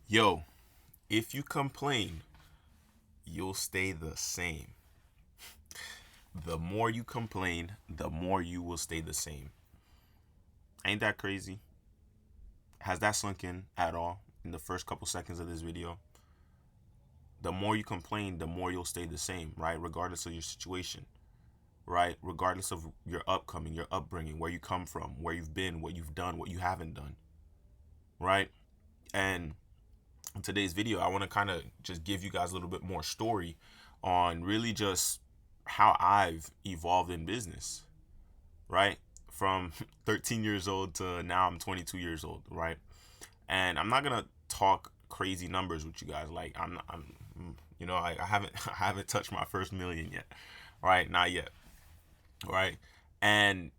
Yo, if you complain, you'll stay the same. The more you complain, the more you will stay the same. Ain't that crazy? Has that sunk in at all in the first couple seconds of this video? The more you complain, the more you'll stay the same, right? Regardless of your situation, right? Regardless of your upcoming, your upbringing, where you come from, where you've been, what you've done, what you haven't done, right? And in today's video, I want to kind of just give you guys a little bit more story on really just how I've evolved in business, right? From 13 years old to now I'm 22 years old, right? And I'm not gonna talk crazy numbers with you guys. Like I haven't I haven't touched my first million yet, right? Not yet, right? And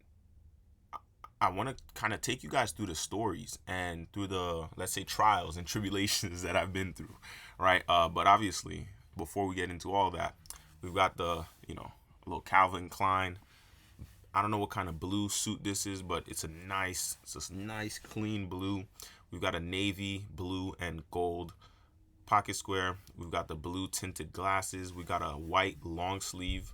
I want to kind of take you guys through the stories and through the, let's say, trials and tribulations that I've been through, right? But obviously, before we get into all that, we've got the, little Calvin Klein. I don't know what kind of blue suit this is, but it's a nice clean blue. We've got a navy blue and gold pocket square. We've got the blue tinted glasses. We got a white long sleeve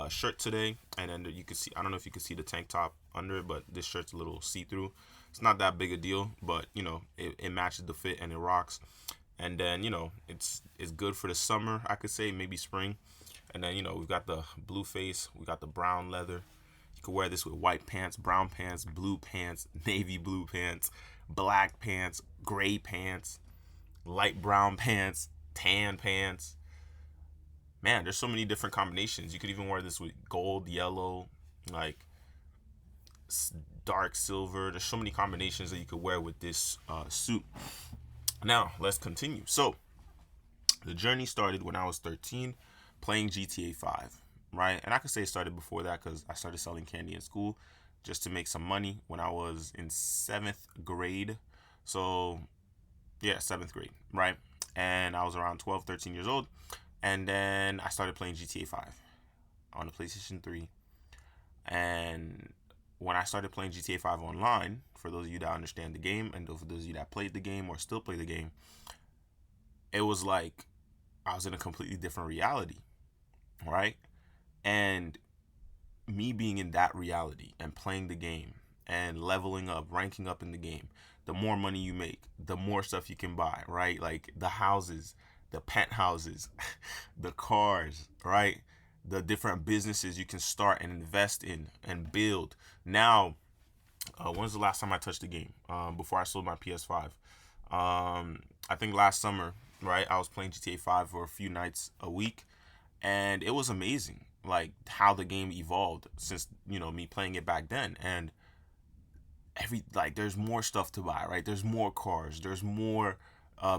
shirt today, and then you can see, I don't know if you can see the tank top under it, but this shirt's a little see-through. It's not that big a deal, but it matches the fit and it rocks. And then it's good for the summer, I could say, maybe spring. And then we've got the blue face, we got the brown leather. You could wear this with white pants, brown pants, blue pants, navy blue pants, black pants, gray pants, light brown pants, tan pants. Man, there's so many different combinations. You could even wear this with gold, yellow, like dark silver. There's so many combinations that you could wear with this suit. Now, let's continue. So, the journey started when I was 13 playing GTA 5, right? And I could say it started before that because I started selling candy in school just to make some money when I was in 7th grade. So, yeah, 7th grade, right? And I was around 12, 13 years old. And then I started playing GTA 5 on the PlayStation 3. And when I started playing GTA 5 online, for those of you that understand the game, and for those of you that played the game or still play the game, it was like I was in a completely different reality, right? And me being in that reality and playing the game and leveling up, ranking up in the game, the more money you make, the more stuff you can buy, right? Like the houses, the penthouses, the cars, right? The different businesses you can start and invest in and build. Now, when's the last time I touched the game? Before I sold my PS5. I think last summer, right? I was playing GTA 5 for a few nights a week, and it was amazing, like how the game evolved since me playing it back then. And there's more stuff to buy, right? There's more cars, there's more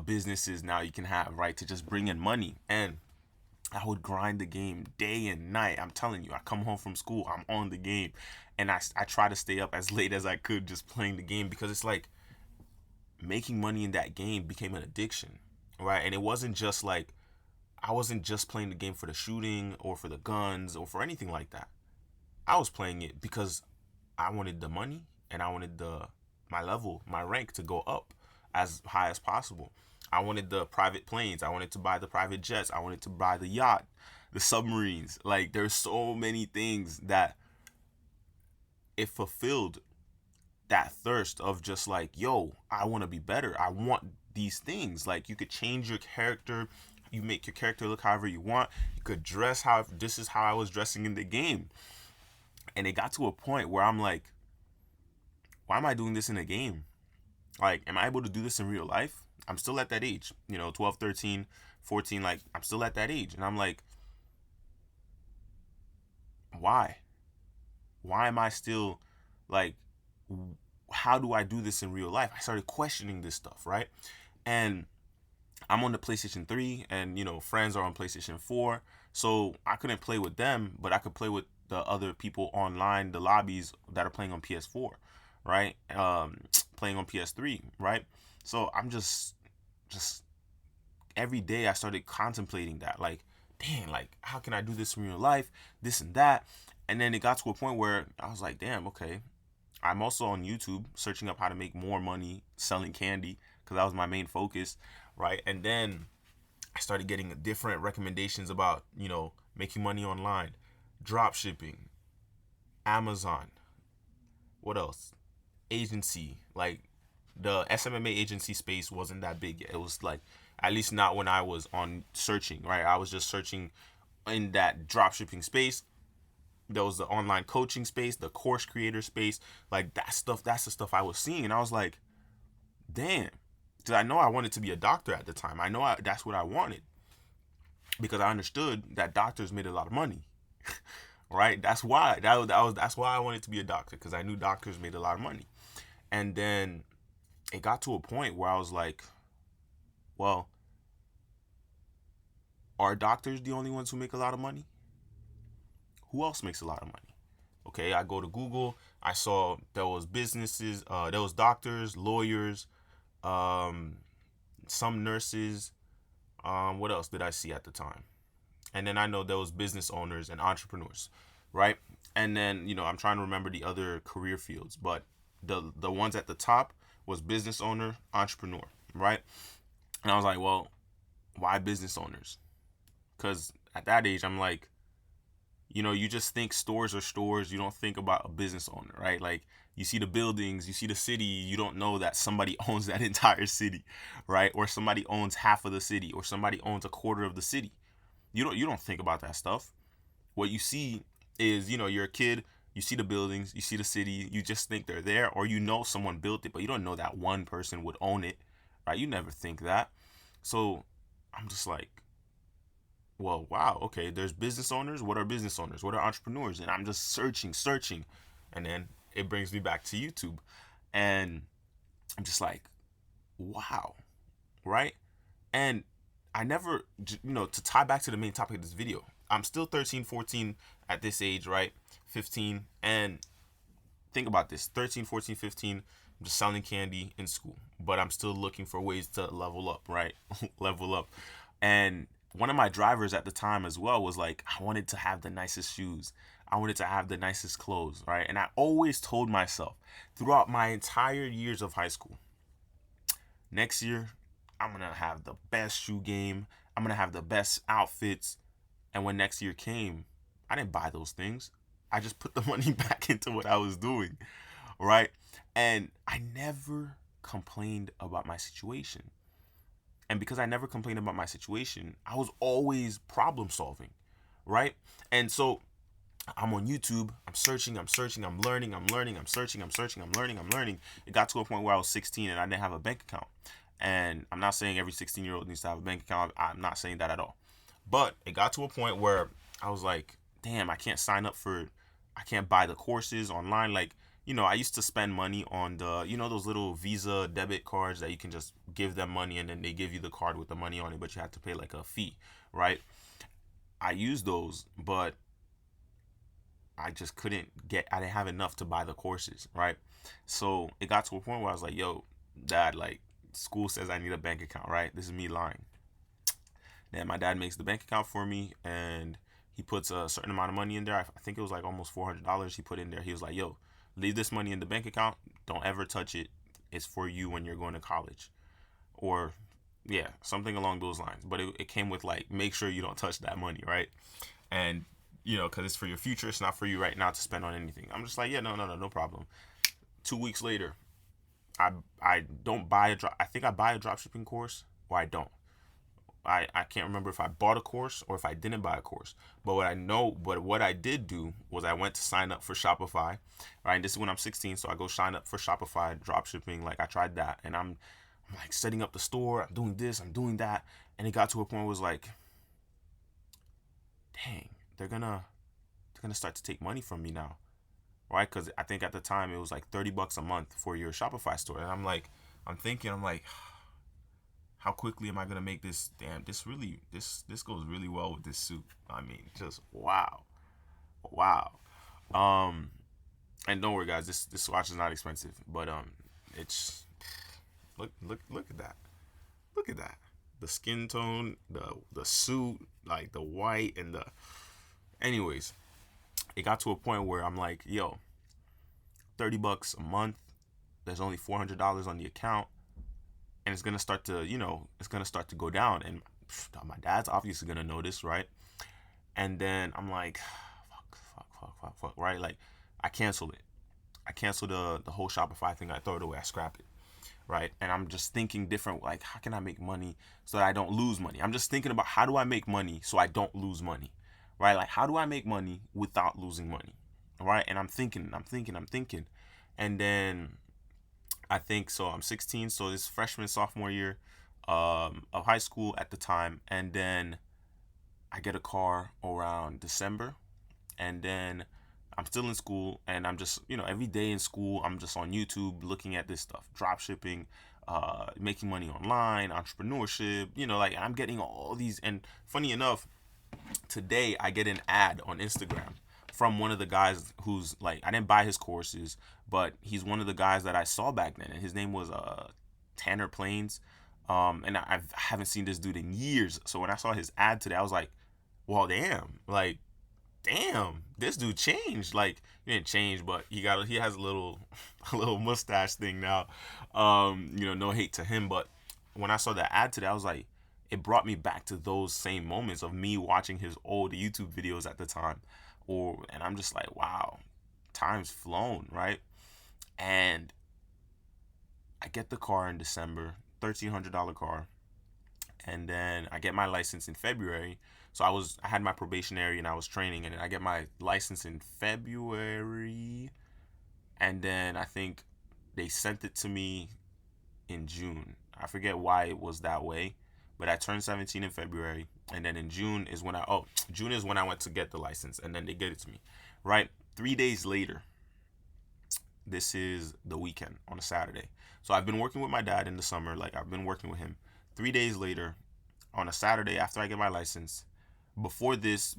businesses now you can have, right, to just bring in money. And I would grind the game day and night. I'm telling you, I come home from school, I'm on the game, and I try to stay up as late as I could just playing the game, because it's like making money in that game became an addiction, right? And it wasn't just like, I wasn't just playing the game for the shooting or for the guns or for anything like that. I was playing it because I wanted the money, and I wanted my level, my rank to go up as high as possible. I wanted the private planes. I wanted to buy the private jets. I wanted to buy the yacht, the submarines. Like there's so many things that it fulfilled that thirst of just like, yo, I want to be better. I want these things. Like you could change your character. You make your character look however you want. You could dress how, this is how I was dressing in the game. And it got to a point where I'm like, why am I doing this in a game? Like, am I able to do this in real life? I'm still at that age, 12, 13, 14. Like, I'm still at that age. And I'm like, why? Why am I still like, how do I do this in real life? I started questioning this stuff, right? And I'm on the PlayStation 3, and, friends are on PlayStation 4. So I couldn't play with them, but I could play with the other people online, the lobbies that are playing on PS4, right? Playing on PS3, right? So I'm just every day I started contemplating that, like, damn, like how can I do this in real life, this and that. And then it got to a point where I was like, damn, okay, I'm also on YouTube searching up how to make more money selling candy, because that was my main focus, right? And then I started getting different recommendations about, making money online, drop shipping, Amazon, what else? Agency. Like the SMMA agency space wasn't that big yet. It was like, at least not when I was on searching, right? I was just searching in that drop shipping space. There was the online coaching space, the course creator space, like that stuff. That's the stuff I was seeing, and I was like, damn. Because I know I wanted to be a doctor at the time. I know that's what I wanted, because I understood that doctors made a lot of money, right? That's why I wanted to be a doctor, because I knew doctors made a lot of money. And then it got to a point where I was like, well, are doctors the only ones who make a lot of money? Who else makes a lot of money? Okay, I go to Google. I saw there was businesses, there was doctors, lawyers, um, some nurses. What else did I see at the time? And then I know there was business owners and entrepreneurs, right? And then I'm trying to remember the other career fields, but the ones at the top was business owner, entrepreneur, right? And I was like, well, why business owners? Because at that age, I'm like, you just think stores are stores. You don't think about a business owner, right? Like, you see the buildings, you see the city, you don't know that somebody owns that entire city, right? Or somebody owns half of the city, or somebody owns a quarter of the city. You don't think about that stuff. What you see is, you're a kid, you see the buildings, you see the city, you just think they're there, or someone built it, but you don't know that one person would own it, right? You never think that. So I'm just like, well, wow, okay, there's business owners. What are business owners? What are entrepreneurs? And I'm just searching. And then it brings me back to YouTube. And I'm just like, wow, right? And I never, to tie back to the main topic of this video, I'm still 13, 14 at this age, right? 15. And think about this, 13, 14, 15, I'm just selling candy in school, but I'm still looking for ways to level up, right? Level up. And one of my drivers at the time as well was like, I wanted to have the nicest shoes. I wanted to have the nicest clothes, right? And I always told myself throughout my entire years of high school, next year, I'm going to have the best shoe game. I'm going to have the best outfits. And when next year came, I didn't buy those things. I just put the money back into what I was doing, right? And I never complained about my situation. And because I never complained about my situation, I was always problem solving, right? And so I'm on YouTube, I'm searching, I'm learning, I'm searching, I'm learning. It got to a point where I was 16 and I didn't have a bank account. And I'm not saying every 16-year-old needs to have a bank account. I'm not saying that at all. But it got to a point where I was like, damn, I can't buy the courses online. Like, I used to spend money on those little Visa debit cards that you can just give them money and then they give you the card with the money on it, but you have to pay like a fee, right? I used those, but I just I didn't have enough to buy the courses, right? So it got to a point where I was like, yo, dad, like, school says I need a bank account, right? This is me lying. Then my dad makes the bank account for me and he puts a certain amount of money in there. I think it was like almost $400 he put in there. He was like, yo, leave this money in the bank account. Don't ever touch it. It's for you when you're going to college. Or, yeah, something along those lines. But it came with like, make sure you don't touch that money, right? And, because it's for your future. It's not for you right now to spend on anything. I'm just like, yeah, no problem. 2 weeks later, I don't buy I think I buy a dropshipping course or I don't. I can't remember if I bought a course or if I didn't buy a course. But what I did do was I went to sign up for Shopify, right? And this is when I'm 16, so I go sign up for Shopify dropshipping. Like, I tried that, and I'm like setting up the store. I'm doing this, I'm doing that, and it got to a point where it was like, dang, they're gonna start to take money from me now, right? Because I think at the time it was like $30 a month for your Shopify store, and I'm like, how quickly am I gonna make this? Damn, this goes really well with this suit. I mean, just wow. Um, and don't worry, guys. This watch is not expensive, but it's look at that. Look at that. The skin tone, the suit, like the white and the. Anyways, it got to a point where I'm like, yo, $30 a month. There's only $400 on the account. and it's gonna start to, it's gonna start to go down, and my dad's obviously gonna notice, right? And then I'm like, fuck, right? Like, I canceled it. I canceled the whole Shopify thing. I throw it away. I scrap it, right? And I'm just thinking different. Like, how can I make money so that I don't lose money? I'm just thinking about, how do I make money so I don't lose money, right? Like, how do I make money without losing money, right? And I'm thinking, and then I think so. I'm 16, so this freshman sophomore year of high school at the time, and then I get a car around December, and then I'm still in school, and I'm just, every day in school, I'm just on YouTube looking at this stuff, drop shipping, making money online, entrepreneurship, like, I'm getting all these. And funny enough, today I get an ad on Instagram from one of the guys who's like, I didn't buy his courses, but he's one of the guys that I saw back then, and his name was Tanner Plains. And I haven't seen this dude in years. So when I saw his ad today, I was like, well, damn, like, damn, this dude changed. Like, he didn't change, but he has a little a little mustache thing now. No hate to him, but when I saw that ad today, I was like, it brought me back to those same moments of me watching his old YouTube videos at the time. And I'm just like, wow, time's flown, right? And I get the car in December, $1,300 car, and then I get my license in February. So I had my probationary and I was training, and then I get my license in February, and then I think they sent it to me in June. I forget why it was that way, but I turned 17 in February, and then in June is when I went to get the license, and then they get it to me. Right? 3 days later, this is the weekend on a Saturday. So I've been working with my dad in the summer, like, I've been working with him. 3 days later, on a Saturday after I get my license, so this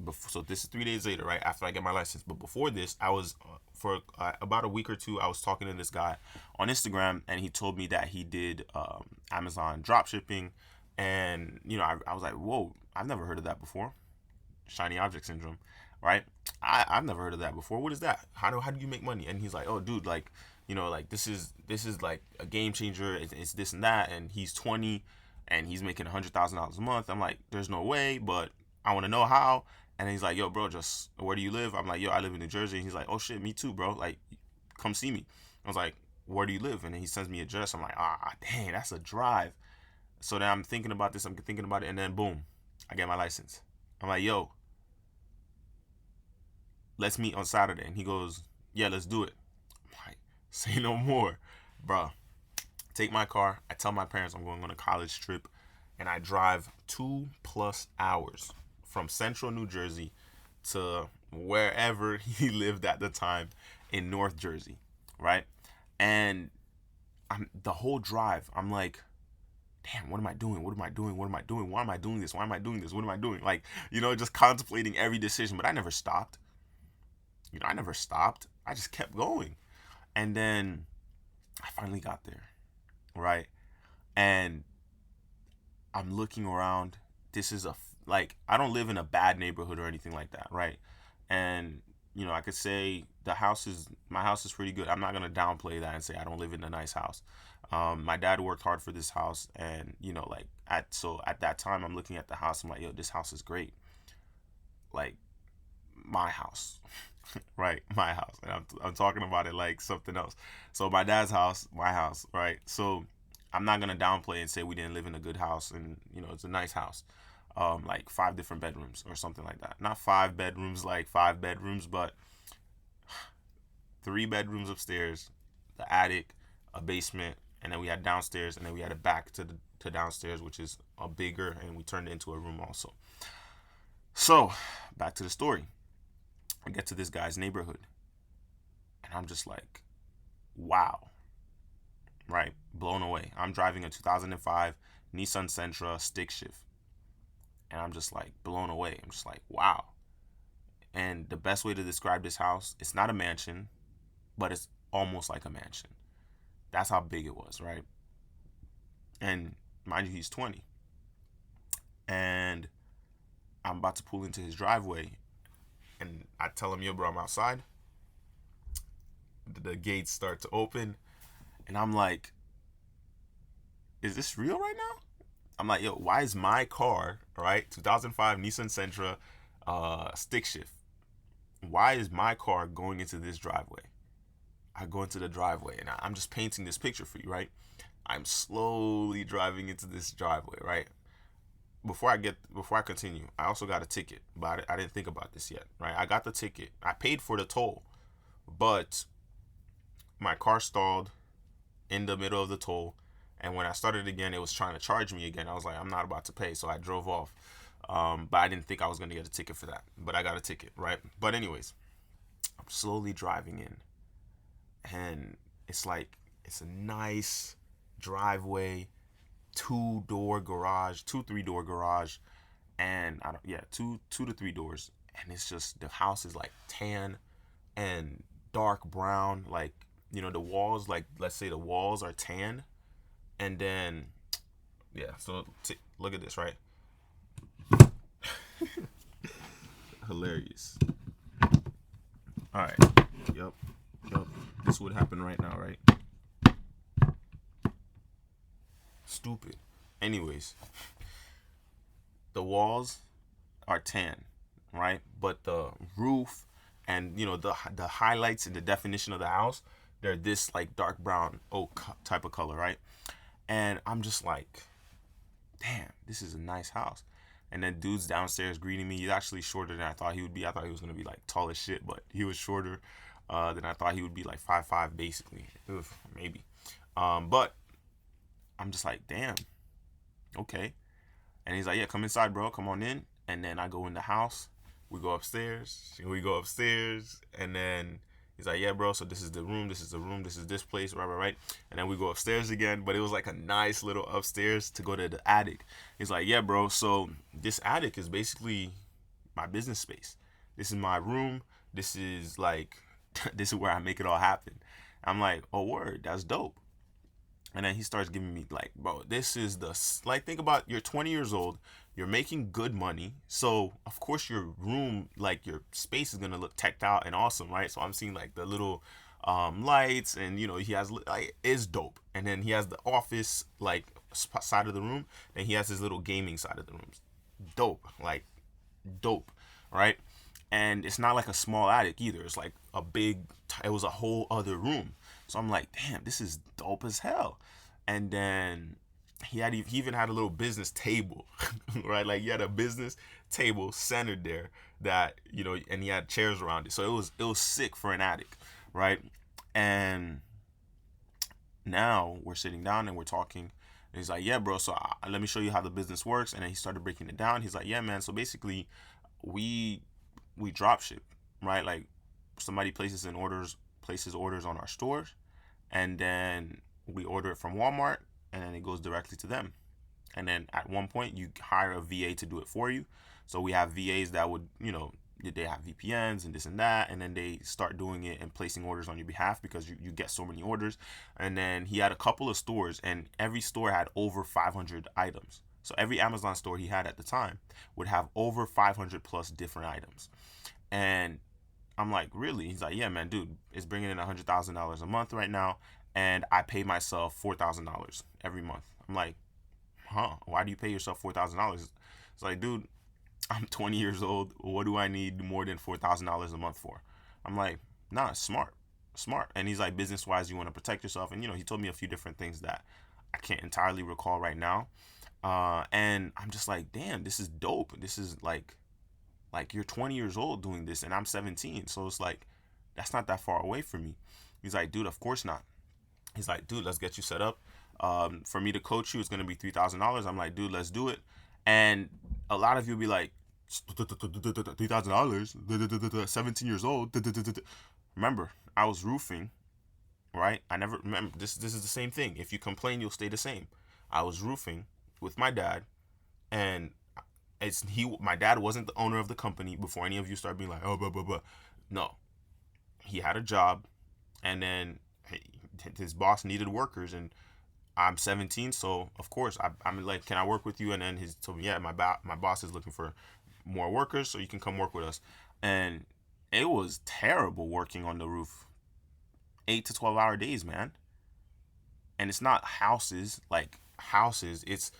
is 3 days later, right after I get my license. But before this, I was for about a week or two, I was talking to this guy on Instagram, and he told me that he did Amazon drop shipping, and I was like, whoa, I've never heard of that before. Shiny object syndrome, right? I've never heard of that before. What is that? How do you make money? And he's like, oh, dude, like, like, this is like a game changer. It's this and that. And he's 20, and he's making $100,000 a month. I'm like, there's no way, but I want to know how. And he's like, yo, bro, just where do you live? I'm like, yo, I live in New Jersey. And he's like, oh shit, me too, bro. Like, come see me. I was like, where do you live? And then he sends me an address. I'm like, dang, that's a drive. So then I'm thinking about this. I'm thinking about it, and then boom, I get my license. I'm like, yo, let's meet on Saturday. And he goes, yeah, let's do it. I'm like, say no more, bro. Take my car. I tell my parents I'm going on a college trip, and I drive 2+ hours from central New Jersey to wherever he lived at the time in North Jersey, right? And the whole drive, I'm like, damn, what am I doing? What am I doing? What am I doing? Why am I doing this? Why am I doing this? What am I doing? Like, just contemplating every decision. But I never stopped. I just kept going. And then I finally got there, right? And I'm looking around. This is like, I don't live in a bad neighborhood or anything like that, right? And I could say my house is pretty good. I'm not gonna downplay that and say I don't live in a nice house. My dad worked hard for this house, and like, at that time, I'm looking at the house. I'm like, yo, this house is great. Like, my house, right? My house. And I'm talking about it like something else. So my dad's house, my house, right? So I'm not gonna downplay and say we didn't live in a good house, and it's a nice house. Like 5 different bedrooms or something like that. Not 5 bedrooms, like 5 bedrooms, but 3 bedrooms upstairs, the attic, a basement, and then we had downstairs, and then we had a back to downstairs, which is a bigger, and we turned it into a room also. So back to the story. I get to this guy's neighborhood, and I'm just like, wow, right? Blown away. I'm driving a 2005 Nissan Sentra stick shift, and I'm just like blown away. I'm just like, wow. And the best way to describe this house, it's not a mansion, but it's almost like a mansion. That's how big it was, right? And mind you, he's 20. And I'm about to pull into his driveway, and I tell him, yo, bro, I'm outside. The gates start to open, and I'm like, is this real right now? I'm like, yo, why is my car, right, 2005 Nissan Sentra, stick shift? Why is my car going into this driveway? I go into the driveway and I'm just painting this picture for you, right? I'm slowly driving into this driveway, right? Before I continue, I also got a ticket, but I didn't think about this yet, right? I got the ticket. I paid for the toll, but my car stalled in the middle of the toll, and when I started again, it was trying to charge me again. I was like, I'm not about to pay, so I drove off. But I didn't think I was gonna get a ticket for that, but I got a ticket, right? But anyways, I'm slowly driving in, and it's like it's a nice driveway, two-door garage, 3-door garage, and I don't, yeah, two to three doors, and it's just the house is like tan and dark brown, like the walls, like let's say the walls are tan, and then yeah, so look at this, right? Hilarious. All right, yep, this would happen right now, right? Stupid. Anyways, the walls are tan, right? But the roof and the highlights and the definition of the house, they're this like dark brown oak type of color, right? And I'm just like, damn, this is a nice house. And then dude's downstairs greeting me. He's actually shorter than I thought he would be. I thought he was gonna be like tall as shit, but he was shorter than I thought he would be, like 5'5" basically. Ugh, maybe. But I'm just like, damn, okay. And he's like, yeah, come inside, bro. Come on in. And then I go in the house. We go upstairs. And then he's like, yeah, bro. So this is the room. This is the room. This is this place. Right. And then we go upstairs again. But it was like a nice little upstairs to go to the attic. He's like, yeah, bro. So this attic is basically my business space. This is my room. This is like, this is where I make it all happen. I'm like, oh, word. That's dope. And then he starts giving me like, bro, this is like, think about, you're 20 years old, you're making good money. So of course your room, like your space is going to look teched out and awesome, right? So I'm seeing like the little lights, and he has like, it's dope. And then he has the office like side of the room. Then he has his little gaming side of the room. Dope, like dope, right? And it's not like a small attic either. It's like it was a whole other room. So I'm like, damn, this is dope as hell. And then he even had a little business table, right? Like he had a business table centered there that, and he had chairs around it. So it was sick for an attic, right? And now we're sitting down and we're talking. And he's like, yeah, bro, so let me show you how the business works. And then he started breaking it down. He's like, yeah, man, so basically we drop ship, right? Like somebody places orders on our stores, and then we order it from Walmart, and then it goes directly to them. And then at one point you hire a VA to do it for you. So we have VAs that would, they have VPNs and this and that, and then they start doing it and placing orders on your behalf because you get so many orders. And then he had a couple of stores, and every store had over 500 items. So every Amazon store he had at the time would have over 500 plus different items. And I'm like, really? He's like, yeah, man, dude, it's bringing in $100,000 a month right now, and I pay myself $4,000 every month. I'm like, huh? Why do you pay yourself $4,000? It's like, dude, I'm 20 years old. What do I need more than $4,000 a month for? I'm like, nah, smart. And he's like, business wise, you want to protect yourself. And he told me a few different things that I can't entirely recall right now. And I'm just like, damn, this is dope. This is like you're 20 years old doing this, and I'm 17. So it's like, that's not that far away from me. He's like, dude, of course not. He's like, dude, let's get you set up. For me to coach you, it's going to be $3,000. I'm like, dude, let's do it. And a lot of you will be like, $3,000, 17 years old. Remember, I was roofing, right? I never remember this. This is the same thing. If you complain, you'll stay the same. I was roofing with my dad, and my dad wasn't the owner of the company before any of you start being like, oh, blah, blah, blah. No, he had a job, and then his boss needed workers, and I'm 17, so of course I'm like, can I work with you? And then he told me, yeah, my boss is looking for more workers, so you can come work with us. And it was terrible working on the roof, 8 to 12 hour days, man. And it's not houses like houses. It's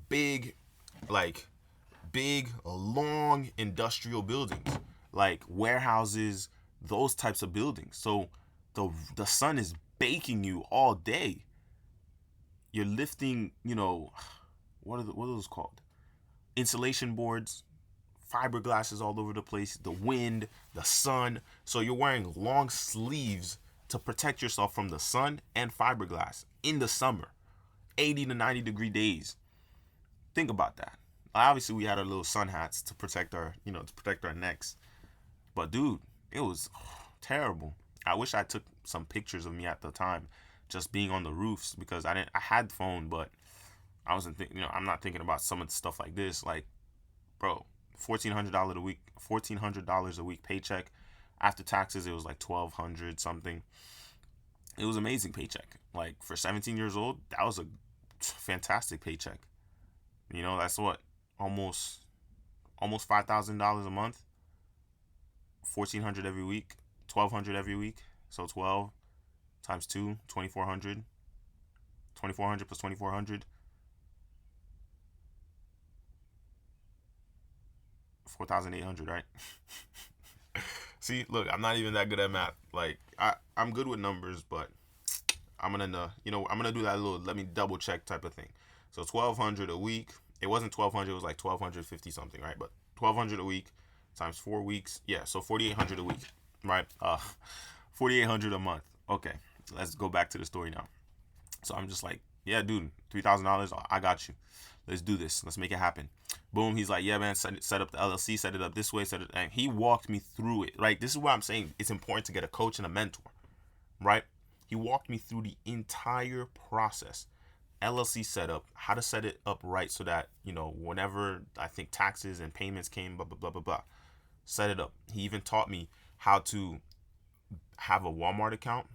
big, like big, long industrial buildings, like warehouses, those types of buildings. So the sun is baking you all day. You're lifting, what are those called? Insulation boards, fiberglasses all over the place, the wind, the sun. So you're wearing long sleeves to protect yourself from the sun and fiberglass in the summer, 80 to 90-degree days. Think about that. Obviously, we had our little sun hats to protect our necks. But dude, it was terrible. I wish I took some pictures of me at the time, just being on the roofs, because I had phone, but I wasn't thinking. I'm not thinking about some of the stuff like this. Like, bro, $1,400 a week paycheck. After taxes, it was like 1,200 something. It was an amazing paycheck. Like, for 17 years old, that was a fantastic paycheck. That's what, almost $5,000 a month. 1,400 every week, 1,200 every week. So 12 times 2, 2,400. 2,400 plus 2,400. 4,800, right? See, look, I'm not even that good at math. Like, I'm good with numbers, but I'm gonna do that little let me double check type of thing. So 1,200 a week. It wasn't 1,200. It was like 1,250 something, right? But 1,200 a week times 4 weeks. Yeah, so 4,800 a week, right? 4,800 a month. Okay, let's go back to the story now. So I'm just like, yeah, dude, $3,000. I got you. Let's do this. Let's make it happen. Boom. He's like, yeah, man, set up the LLC, set it up this way, and he walked me through it. Right. This is what I'm saying. It's important to get a coach and a mentor. Right. He walked me through the entire process. LLC setup, how to set it up right so that, whenever I think taxes and payments came, blah, blah, blah, blah, blah, set it up. He even taught me how to have a Walmart account.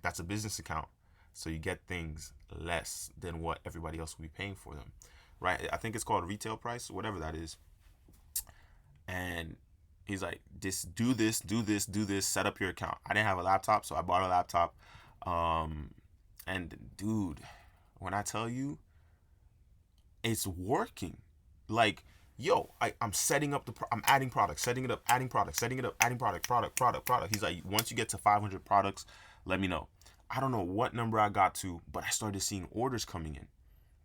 That's a business account. So you get things less than what everybody else will be paying for them, right? I think it's called retail price, whatever that is. And he's like, do this, set up your account. I didn't have a laptop, so I bought a laptop. And dude, when I tell you, it's working. Like, yo, I'm setting up I'm adding products, setting it up, adding products, setting it up, adding product. He's like, once you get to 500 products, let me know. I don't know what number I got to, but I started seeing orders coming in.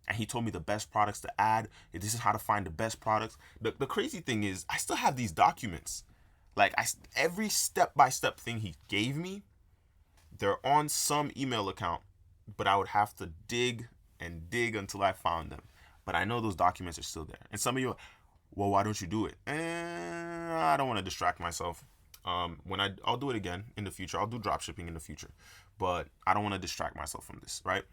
And he told me the best products to add. This is how to find the best products. The crazy thing is, I still have these documents. Like, every step-by-step thing he gave me, they're on some email account, but I would have to dig and dig until I found them. But I know those documents are still there. And some of you are, well, why don't you do it? I don't want to distract myself. I'll do it again in the future. I'll do drop shipping in the future. But I don't want to distract myself from this, right?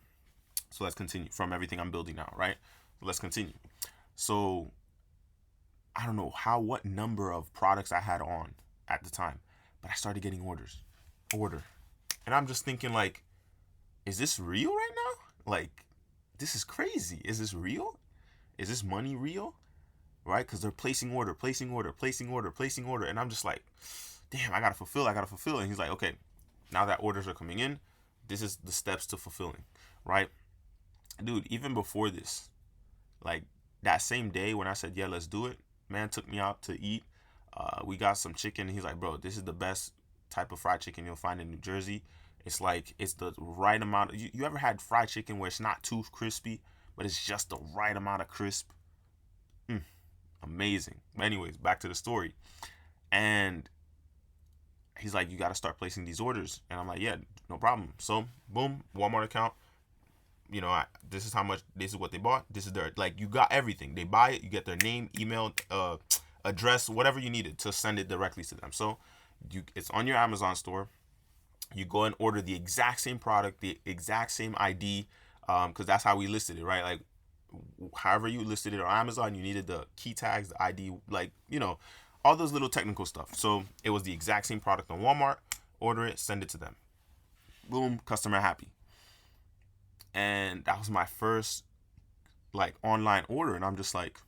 So let's continue from everything I'm building now, right? Let's continue. So I don't know what number of products I had on at the time, but I started getting order. And I'm just thinking, like, is this real right now? Like, this is crazy. Is this real? Is this money real? Right? Because they're placing order. And I'm just like, damn, I gotta fulfill. And he's like, okay, now that orders are coming in, this is the steps to fulfilling, right? Dude, even before this, like, that same day when I said, yeah, let's do it, man took me out to eat. We got some chicken. And he's like, bro, this is the best type of fried chicken you'll find in New Jersey. It's like, it's the right amount. You ever had fried chicken where it's not too crispy, but it's just the right amount of crisp? Amazing. But anyways, back to the story. And he's like, you got to start placing these orders. And I'm like, yeah, no problem. So, boom, Walmart account. This is how much, this is what they bought. This is their, like, you got everything. They buy it, you get their name, email, address, whatever you needed to send it directly to them. So, it's on your Amazon store. You go and order the exact same product, the exact same ID, because that's how we listed it, right? Like, however you listed it on Amazon, you needed the key tags, the ID, like, all those little technical stuff. So it was the exact same product on Walmart. Order it, send it to them. Boom, customer happy. And that was my first, like, online order. And I'm just like,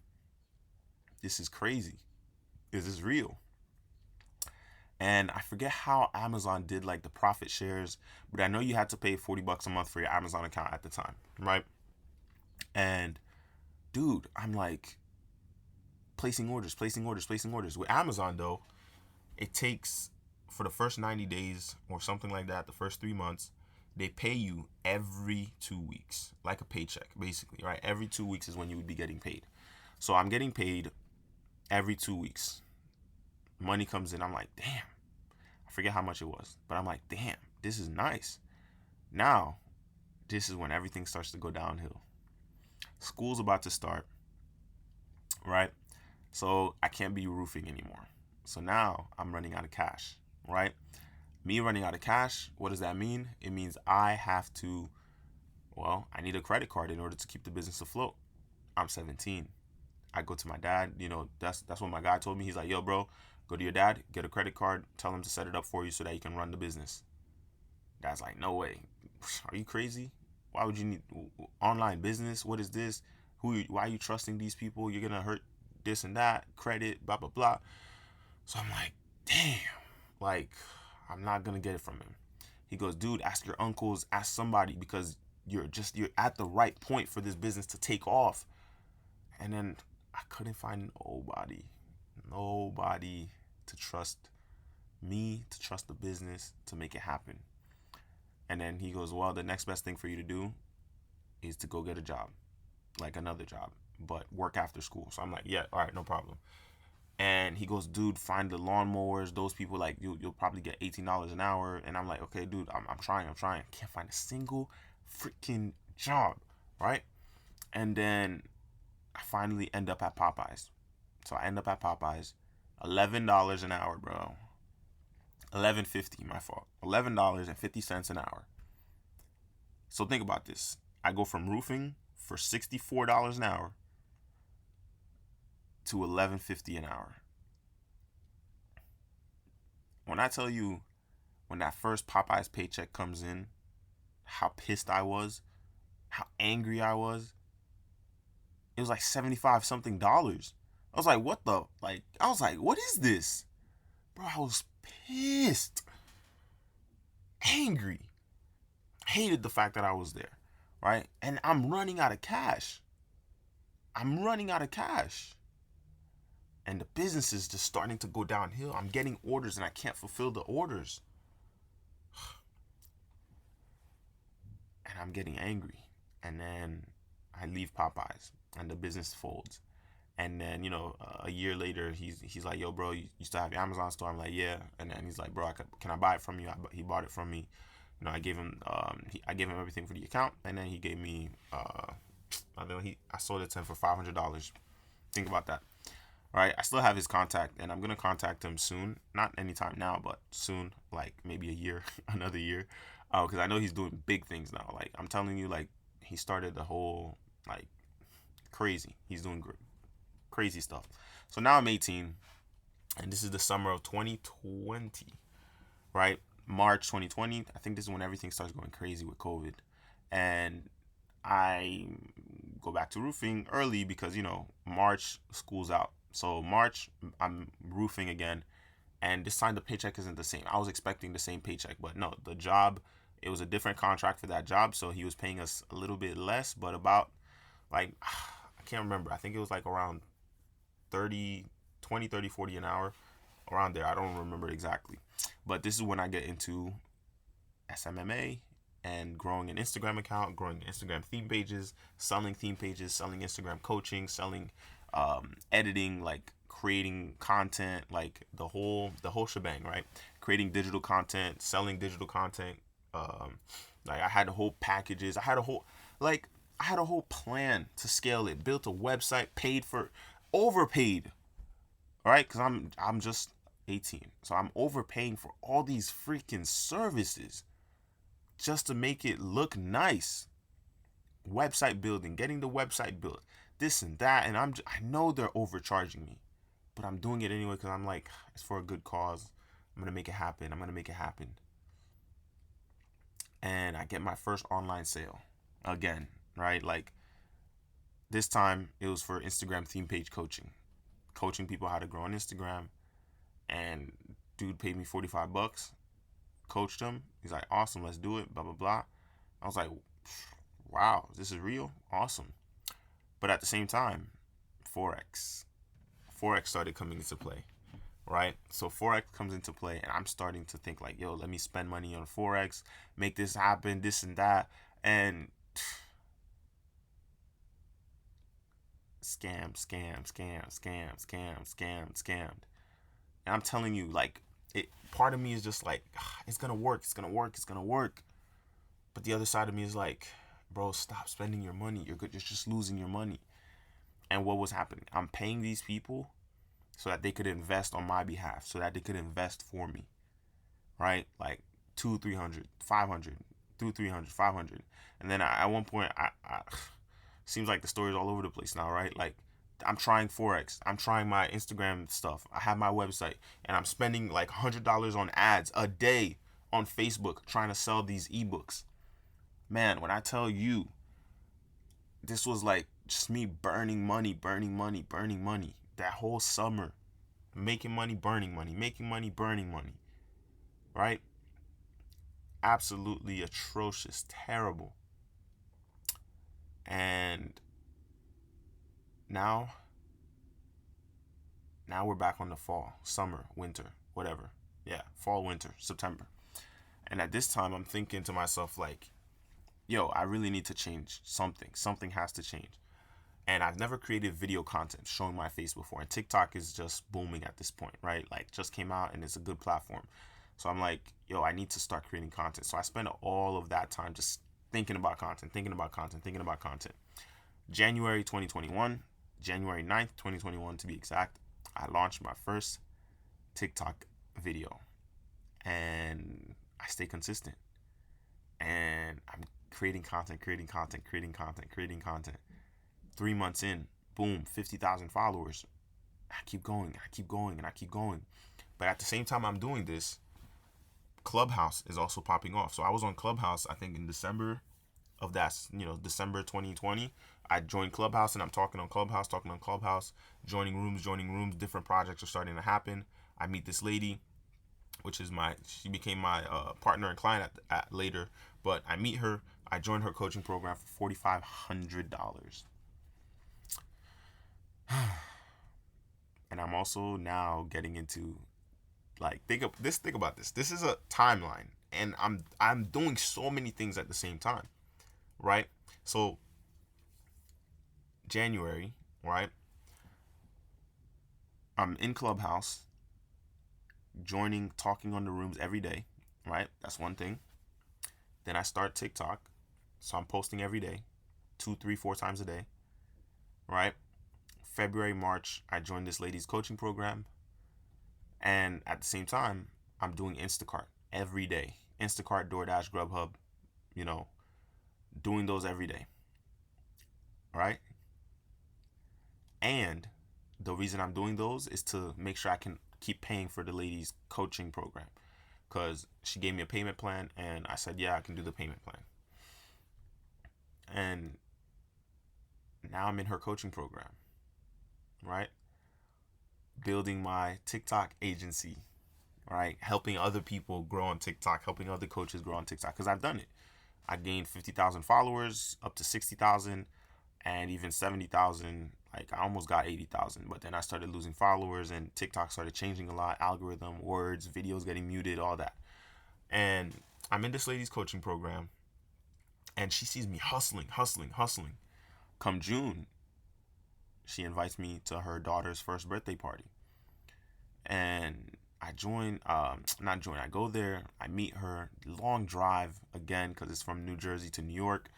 this is crazy. Is this real? And I forget how Amazon did, like, the profit shares, but I know you had to pay $40 a month for your Amazon account at the time, right? And dude, I'm like placing orders. With Amazon though, it takes, for the first 90 days or something like that, the first 3 months, they pay you every 2 weeks, like a paycheck, basically, right? Every 2 weeks is when you would be getting paid. So I'm getting paid every 2 weeks. Money comes in. I'm like, damn. I forget how much it was, but I'm like, damn, this is nice. Now, this is when everything starts to go downhill. School's about to start, right? So I can't be roofing anymore. So now I'm running out of cash, right? Me running out of cash, what does that mean? It means I have to, well, I need a credit card in order to keep the business afloat. I'm 17. I go to my dad, that's what my guy told me. He's like, yo, bro, go to your dad, get a credit card, tell him to set it up for you so that you can run the business. Dad's like, no way. Are you crazy? Why would you need online business? What is this? Why are you trusting these people? You're going to hurt this and that, credit, blah, blah, blah. So I'm like, damn, like, I'm not going to get it from him. He goes, dude, ask your uncles, ask somebody, because you're at the right point for this business to take off. And then I couldn't find nobody to trust me, to trust the business, to make it happen. And then he goes, well, the next best thing for you to do is to go get a job, like another job, but work after school. So I'm like, yeah, all right, no problem. And he goes, dude, find the lawnmowers. Those people, like, you'll probably get $18 an hour. And I'm like, okay, dude, I'm trying. Can't find a single freaking job, right? And then I finally end up at Popeyes. So I end up at Popeyes, $11 an hour, bro. $11.50, my fault. $11.50 an hour. So think about this. I go from roofing for $64 an hour to $11.50 an hour. When I tell you, when that first Popeyes paycheck comes in, how pissed I was, how angry I was. It was like 75 something dollars. I was like, what the? What is this? Bro, I was pissed. Angry. Hated the fact that I was there, right? And I'm running out of cash. And the business is just starting to go downhill. I'm getting orders and I can't fulfill the orders. And I'm getting angry. And then I leave Popeyes and the business folds. And then, a year later, he's like, yo, bro, you still have your Amazon store? I'm like, yeah. And then he's like, bro, can I buy it from you? He bought it from me. I gave him everything for the account, and then he gave me I sold it to him for $500. Think about that. All right, I still have his contact, and I'm gonna contact him soon. Not anytime now, but soon, like maybe a year, another year, because I know he's doing big things now. Like I'm telling you, like he started the whole like crazy. He's doing crazy stuff. So now I'm 18, and this is the summer of 2020, right? March 2020. I think this is when everything starts going crazy with COVID, and I go back to roofing early because March school's out. So March I'm roofing again, and this time the paycheck isn't the same. I was expecting the same paycheck, but no, the job, it was a different contract for that job, so he was paying us a little bit less, but about like I can't remember. I think it was like around 30 20 30 40 an hour, around there. I don't remember exactly. But this is when I get into SMMA and growing an Instagram account, growing Instagram theme pages, selling Instagram coaching, selling editing, like creating content, like the whole shebang, right? Creating digital content, selling digital content. Like I had whole packages. I had a whole plan to scale it. Built a website, overpaid, right? Because I'm just 18, so I'm overpaying for all these freaking services just to make it look nice. Website building, getting the website built, this and that, and I know they're overcharging me, but I'm doing it anyway because I'm like, it's for a good cause. I'm gonna make it happen. And I get my first online sale again, right? Like this time it was for Instagram theme page coaching people how to grow on Instagram. And dude paid me $45, coached him. He's like, awesome, let's do it, blah, blah, blah. I was like, wow, this is real? Awesome. But at the same time, Forex. Forex started coming into play, right? So Forex comes into play, and I'm starting to think like, yo, let me spend money on Forex, make this happen, this and that. And scammed. And I'm telling you, like, it. Part of me is just like, it's gonna work, it's gonna work, it's gonna work. But the other side of me is like, bro, stop spending your money. You're just losing your money. And what was happening? I'm paying these people so that they could invest on my behalf, so that they could invest for me, right? Like 200, 300, 500, 300, 500. And then at one point, I seems like the story's all over the place now, right? Like, I'm trying Forex. I'm trying my Instagram stuff. I have my website, and I'm spending like $100 on ads a day on Facebook trying to sell these ebooks. Man, when I tell you, this was like just me burning money that whole summer. Making money, burning money, making money, burning money, right? Absolutely atrocious, terrible. And now we're back on the fall, summer, winter, whatever. Yeah, fall, winter, September. And at this time, I'm thinking to myself, like, yo, I really need to change something. Something has to change. And I've never created video content showing my face before. And TikTok is just booming at this point, right? Like, just came out and it's a good platform. So I'm like, yo, I need to start creating content. So I spent all of that time just thinking about content. January 2021, January 9th, 2021 to be exact, I launched my first TikTok video. And I stay consistent. And I'm creating content. 3 months in, boom, 50,000 followers. I keep going. But at the same time I'm doing this, Clubhouse is also popping off. So I was on Clubhouse, I think in December of that, December 2020. I joined Clubhouse, and I'm talking on Clubhouse, joining rooms, different projects are starting to happen. I meet this lady, which is she became my partner and client at later, but I meet her, I joined her coaching program for $4,500. And I'm also now getting into, like, think about this. This is a timeline, and I'm doing so many things at the same time, right? So January, right? I'm in Clubhouse, talking on the rooms every day, right? That's one thing. Then I start TikTok, so I'm posting every day, 2, 3, 4 times a day, right? February, March, I joined this lady's coaching program. And at the same time, I'm doing Instacart every day. Instacart, DoorDash, Grubhub, doing those every day. Right? And the reason I'm doing those is to make sure I can keep paying for the lady's coaching program. Because she gave me a payment plan, and I said, yeah, I can do the payment plan. And now I'm in her coaching program. Right? Building my TikTok agency, right? Helping other people grow on TikTok, helping other coaches grow on TikTok, because I've done it. I gained 50,000 followers, up to 60,000, and even 70,000. Like, I almost got 80,000, but then I started losing followers, and TikTok started changing a lot. Algorithm, words, videos getting muted, all that. And I'm in this lady's coaching program, and she sees me hustling. Come June, she invites me to her daughter's first birthday party. And I I go there, I meet her, long drive again, because it's from New Jersey to New York.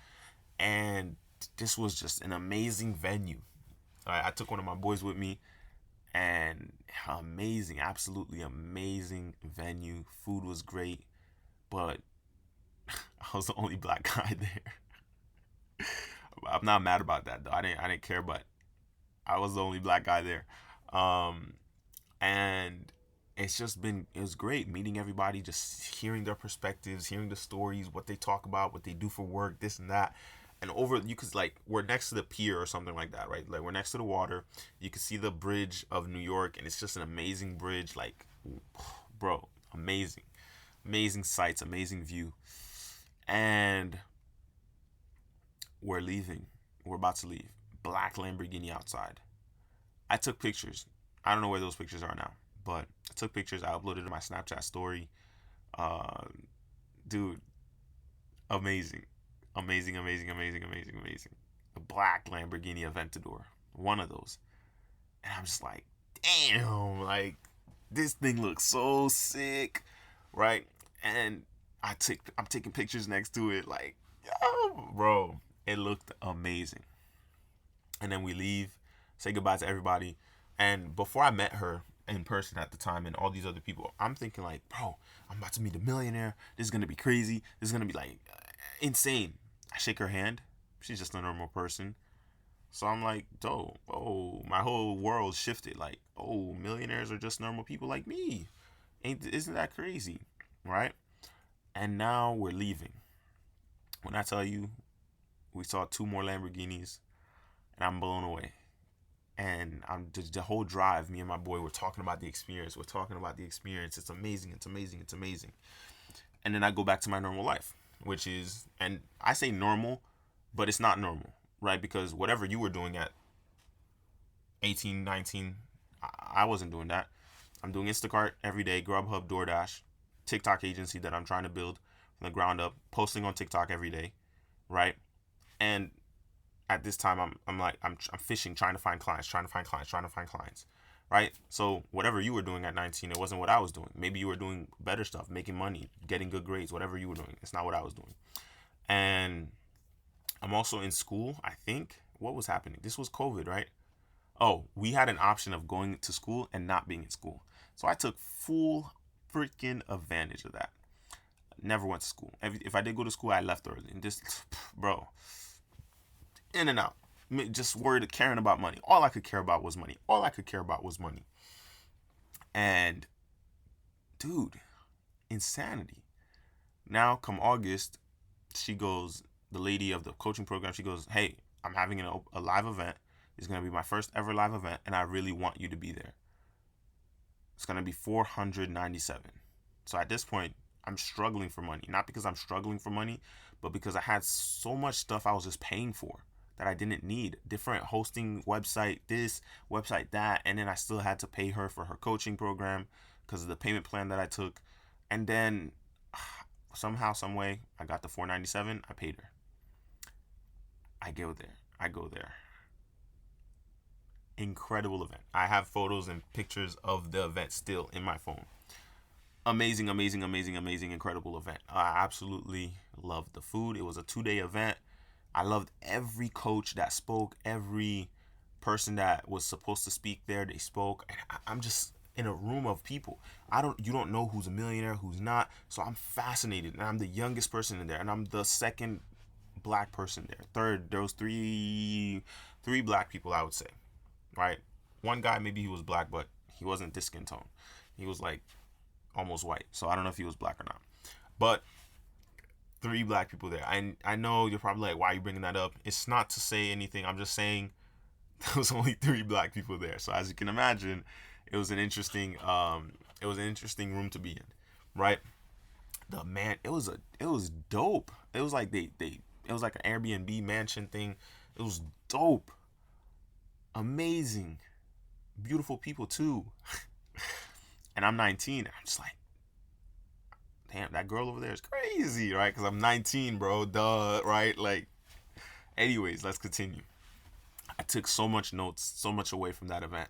And this was just an amazing venue. I took one of my boys with me, and amazing, absolutely amazing venue. Food was great, but I was the only black guy there. I'm not mad about that though. I didn't care, but I was the only black guy there. And it was great meeting everybody, just hearing their perspectives, hearing the stories, what they talk about, what they do for work, this and that. And we're next to the pier or something like that, right? Like, we're next to the water. You can see the bridge of New York, and it's just an amazing bridge. Like, bro, amazing sights, amazing view. And we're about to leave, black Lamborghini outside. I took pictures. I don't know where those pictures are now, but I took pictures. I uploaded to my Snapchat story. Uh, Dude, amazing, amazing, amazing, amazing, amazing, amazing. The black Lamborghini Aventador, one of those, and I'm just like, damn, like this thing looks so sick, right? And I'm taking pictures next to it, like, yo, bro, it looked amazing. And then we leave, say goodbye to everybody. And before I met her in person at the time and all these other people, I'm thinking like, bro, I'm about to meet a millionaire. This is gonna be crazy. This is gonna be like insane. I shake her hand. She's just a normal person. So I'm like, oh, my whole world shifted. Like, oh, millionaires are just normal people like me. Isn't that crazy, right? And now we're leaving. When I tell you, we saw two more Lamborghinis, and I'm blown away. And I'm just the whole drive. Me and my boy were talking about the experience. We're talking about the experience. It's amazing. It's amazing. It's amazing. And then I go back to my normal life, which is, and I say normal, but it's not normal, right? Because whatever you were doing at 18, 19, I wasn't doing that. I'm doing Instacart every day, Grubhub, DoorDash, TikTok agency that I'm trying to build from the ground up, posting on TikTok every day, right? And at this time, I'm fishing, trying to find clients, right? So whatever you were doing at 19, it wasn't what I was doing. Maybe you were doing better stuff, making money, getting good grades, whatever you were doing. It's not what I was doing. And I'm also in school, I think. What was happening? This was COVID, right? Oh, we had an option of going to school and not being in school. So I took full freaking advantage of that. Never went to school. If I did go to school, I left early. And just, bro, in and out. Just worried, caring about money. All I could care about was money. And, dude, insanity. Now, come August, she goes, the lady of the coaching program, she goes, hey, I'm having a live event. It's going to be my first ever live event, and I really want you to be there. It's going to be $497. So at this point, I'm struggling for money. Not because I'm struggling for money, but because I had so much stuff I was just paying for that I didn't need. Different hosting website, this, website that, and then I still had to pay her for her coaching program because of the payment plan that I took. And then somehow, some way, I got the $497. I paid her. I go there. Incredible event. I have photos and pictures of the event still in my phone. Amazing, amazing, amazing, amazing, incredible event. I absolutely loved the food. It was a 2-day event. I loved every coach that spoke, every person that was supposed to speak there, they spoke. And I'm just in a room of people. You don't know who's a millionaire, who's not. So I'm fascinated. And I'm the youngest person in there. And I'm the second black person there. Third, there was three black people, I would say. Right? One guy, maybe he was black, but he wasn't this skin tone. He was like almost white. So I don't know if he was black or not. But 3 black people there. I know you're probably like, why are you bringing that up? It's not to say anything. I'm just saying there was only 3 black people there. So as you can imagine, it was an interesting room to be in, right? It was dope. It was like it was like an Airbnb mansion thing. It was dope. Amazing. Beautiful people too. And I'm 19. I'm just like, damn, that girl over there is crazy, right? Because I'm 19, bro. Duh, right? Like, anyways, let's continue. I took so much notes, so much away from that event.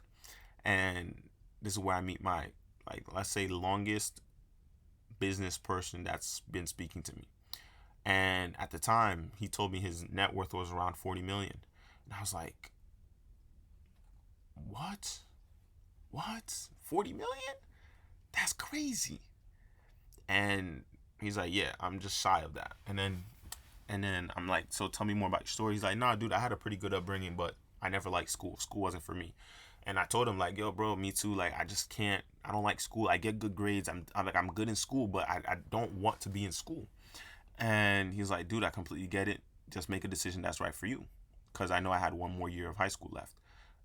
And this is where I meet my, like, let's say, longest business person that's been speaking to me. And at the time, he told me his net worth was around 40 million. And I was like, what? 40 million? That's crazy. And he's like, yeah, I'm just shy of that. And then I'm like, so tell me more about your story. He's like, nah, dude, I had a pretty good upbringing, but I never liked school. School wasn't for me. And I told him, like, yo, bro, me too. Like, I don't like school. I get good grades. I'm good in school, but I don't want to be in school. And he's like, dude, I completely get it. Just make a decision that's right for you. Because I know I had one more year of high school left.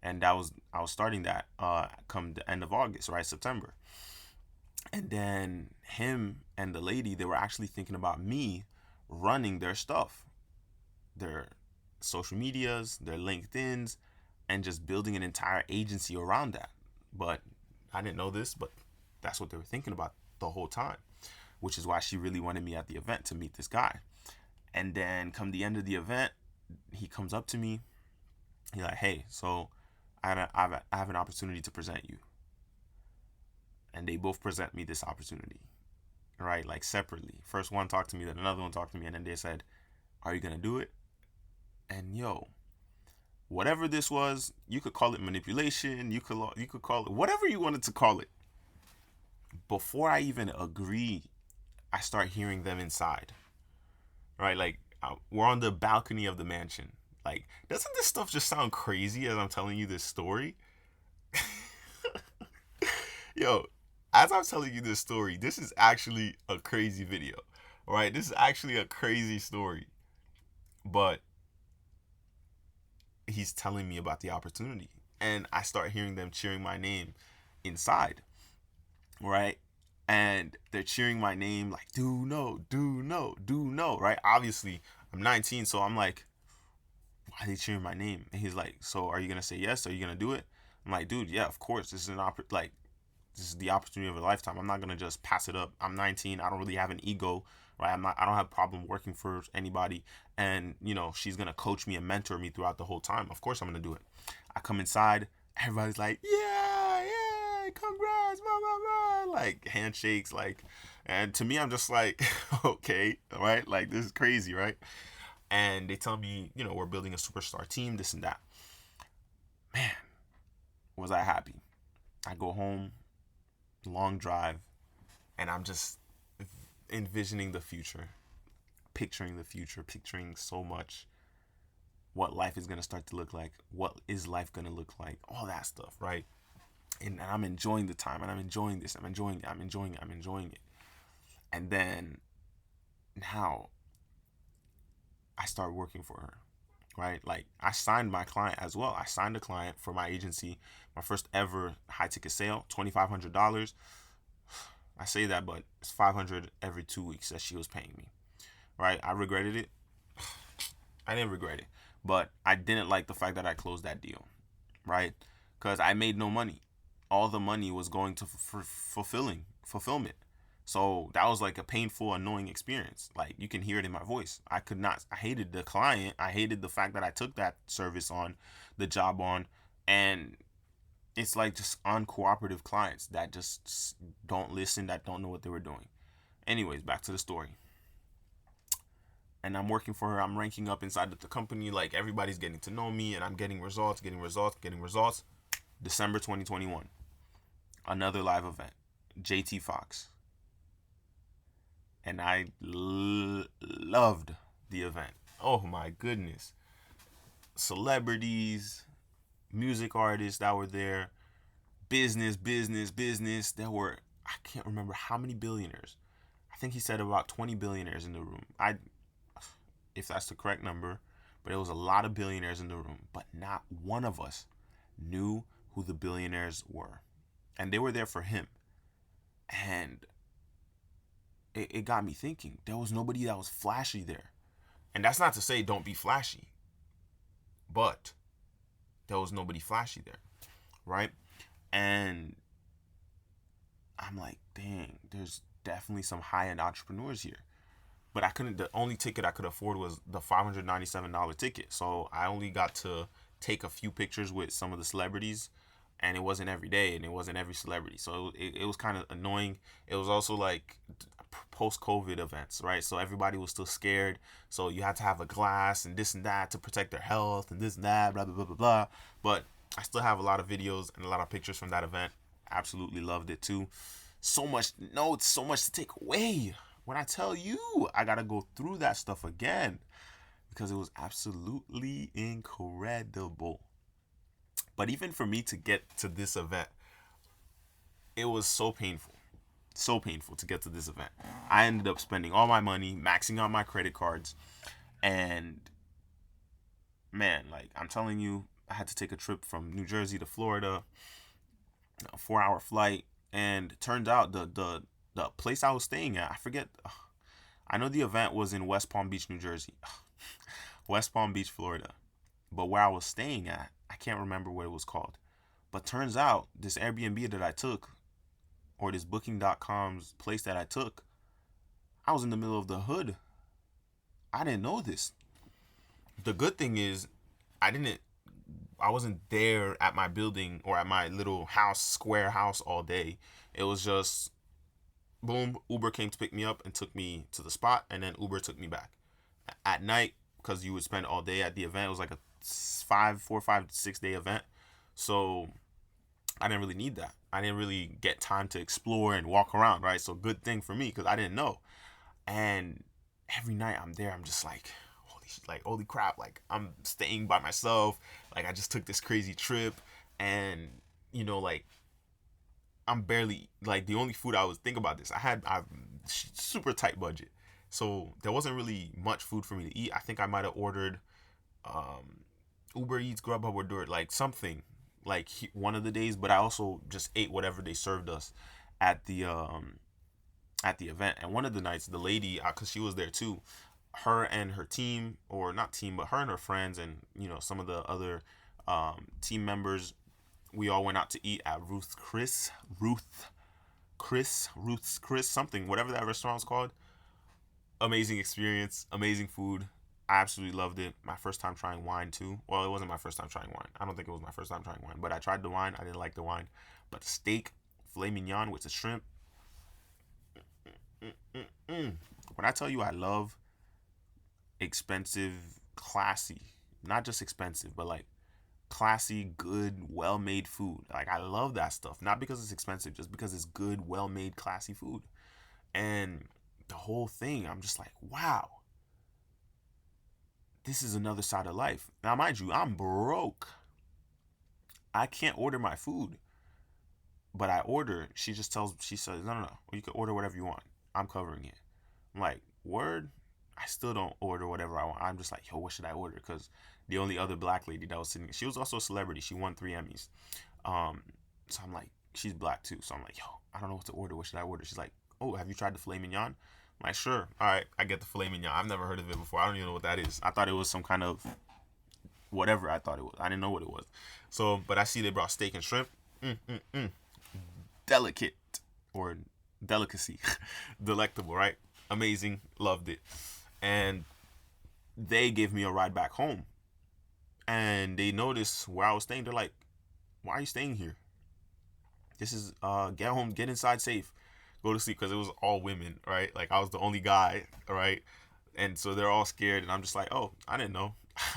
And I was starting that come the end of August, right? September. And then him and the lady, they were actually thinking about me running their stuff, their social medias, their LinkedIn's, and just building an entire agency around that. But I didn't know this, but that's what they were thinking about the whole time, which is why she really wanted me at the event to meet this guy. And then come the end of the event, he comes up to me. He's like, hey, so I have an opportunity to present you. And they both present me this opportunity, right? Like separately. First one talked to me, then another one talked to me, and then they said, are you going to do it? And yo, whatever this was, you could call it manipulation, you could call it whatever you wanted to call it. Before I even agree, I start hearing them inside, right? Like we're on the balcony of the mansion. Like, doesn't this stuff just sound crazy as I'm telling you this story? Yo, as I'm telling you this story, this is actually a crazy video, right? This is actually a crazy story. But he's telling me about the opportunity. And I start hearing them cheering my name inside, right? And they're cheering my name like, do no, do no, do no, right? Obviously, I'm 19, so I'm like, why are they cheering my name? And he's like, so are you going to say yes? Are you going to do it? I'm like, dude, yeah, of course. This is this is the opportunity of a lifetime. I'm not going to just pass it up. I'm 19. I don't really have an ego, right? I don't have a problem working for anybody. And, she's going to coach me and mentor me throughout the whole time. Of course I'm going to do it. I come inside. Everybody's like, yeah, congrats, blah, blah, blah. Like handshakes, and to me, I'm just like, okay, right? Like, this is crazy, right? And they tell me, we're building a superstar team, this and that. Man, was I happy. I go home, long drive, and I'm just envisioning the future, picturing so much what life is going to start to look like, what is life going to look like, all that stuff, right? And I'm enjoying the time, and I'm enjoying this, I'm enjoying it. And then now I start working for her, right? Like, I signed my client as well. I signed a client for my agency, my first ever high ticket sale, $2,500. I say that, but it's $500 every 2 weeks that she was paying me, right? I regretted it. I didn't regret it, but I didn't like the fact that I closed that deal, right? Because I made no money. All the money was going to fulfillment. So that was like a painful, annoying experience. Like, you can hear it in my voice. I hated the client. I hated the fact that I took that service on, the job on, and it's like just uncooperative clients that just don't listen, that don't know what they were doing. Anyways, back to the story. And I'm working for her. I'm ranking up inside of the company. Like, everybody's getting to know me, and I'm getting results. December 2021. Another live event. JT Fox. And I loved the event. Oh my goodness. Celebrities, music artists that were there, business. There were, I can't remember how many billionaires. I think he said about 20 billionaires in the room. If that's the correct number, but it was a lot of billionaires in the room, but not one of us knew who the billionaires were. And they were there for him. And it got me thinking. There was nobody that was flashy there. And that's not to say don't be flashy, but there was nobody flashy there, right? And I'm like, dang, there's definitely some high-end entrepreneurs here. But the only ticket I could afford was the $597 ticket. So I only got to take a few pictures with some of the celebrities, and it wasn't every day, and it wasn't every celebrity. So it was kind of annoying. It was also like post-COVID events, right? So everybody was still scared. So you had to have a glass and this and that to protect their health and this and that, blah, blah, blah, blah, blah. But I still have a lot of videos and a lot of pictures from that event. Absolutely loved it too. So much notes, so much to take away. When I tell you, I got to go through that stuff again because it was absolutely incredible. But even for me to get to this event, it was so painful to get to this event. I ended up spending all my money, maxing out my credit cards, and man, like, I'm telling you, I had to take a trip from New Jersey to Florida, a 4-hour flight, and it turned out the place I was staying at, I forget, I know the event was in West Palm Beach, New Jersey. West Palm Beach, Florida. But where I was staying at, I can't remember what it was called. But turns out this Airbnb that I took, or this booking.com's place that I took, I was in the middle of the hood. I didn't know this. The good thing is I wasn't there at my building or at my little house, square house all day. It was just boom, Uber came to pick me up and took me to the spot, and then Uber took me back. At night, because you would spend all day at the event, it was like a 6 day event. So I didn't really need that. I didn't really get time to explore and walk around, right? So good thing for me because I didn't know. And every night I'm there, I'm just like, holy crap, like I'm staying by myself. Like I just took this crazy trip, and like I'm barely like the only food I was think about this. I super tight budget, so there wasn't really much food for me to eat. I think I might have ordered Uber Eats, Grubhub, or DoorDash, like something like one of the days. But I also just ate whatever they served us at the event. And one of the nights, the lady, because she was there too, her and her team, or not team, but her and her friends, and some of the other team members, we all went out to eat at Ruth's Chris, something, whatever that restaurant was called. Amazing experience, amazing food. I absolutely loved it. My first time trying wine too. Well, it wasn't my first time trying wine. I don't think it was my first time trying wine, but I tried the wine. I didn't like the wine, but the steak, filet mignon with the shrimp. When I tell you I love expensive, classy, not just expensive, but like classy, good, well-made food. Like I love that stuff. Not because it's expensive, just because it's good, well-made, classy food. And the whole thing, I'm just like, wow. This is another side of life. Now, mind you, I'm broke. I can't order my food. But I order. She says, no. You can order whatever you want. I'm covering it. I'm like, word? I still don't order whatever I want. I'm just like, yo, what should I order? Because the only other black lady that was sitting, she was also a celebrity. She won 3 Emmys. So I'm like, she's black too. So I'm like, yo, I don't know what to order. What should I order? She's like, oh, have you tried the filet mignon? I'm like, sure. All right, I get the filet mignon. I've never heard of it before. I don't even know what that is. I thought it was some kind of whatever I thought it was. I didn't know what it was. So, but I see they brought steak and shrimp. Delicate, or delicacy. Delectable, right? Amazing. Loved it. And they gave me a ride back home. And they noticed where I was staying. They're like, why are you staying here? This is get home, get inside safe, go to sleep, because it was all women, right? Like I was the only guy, right? And so they're all scared, and I'm just like, oh, I didn't know.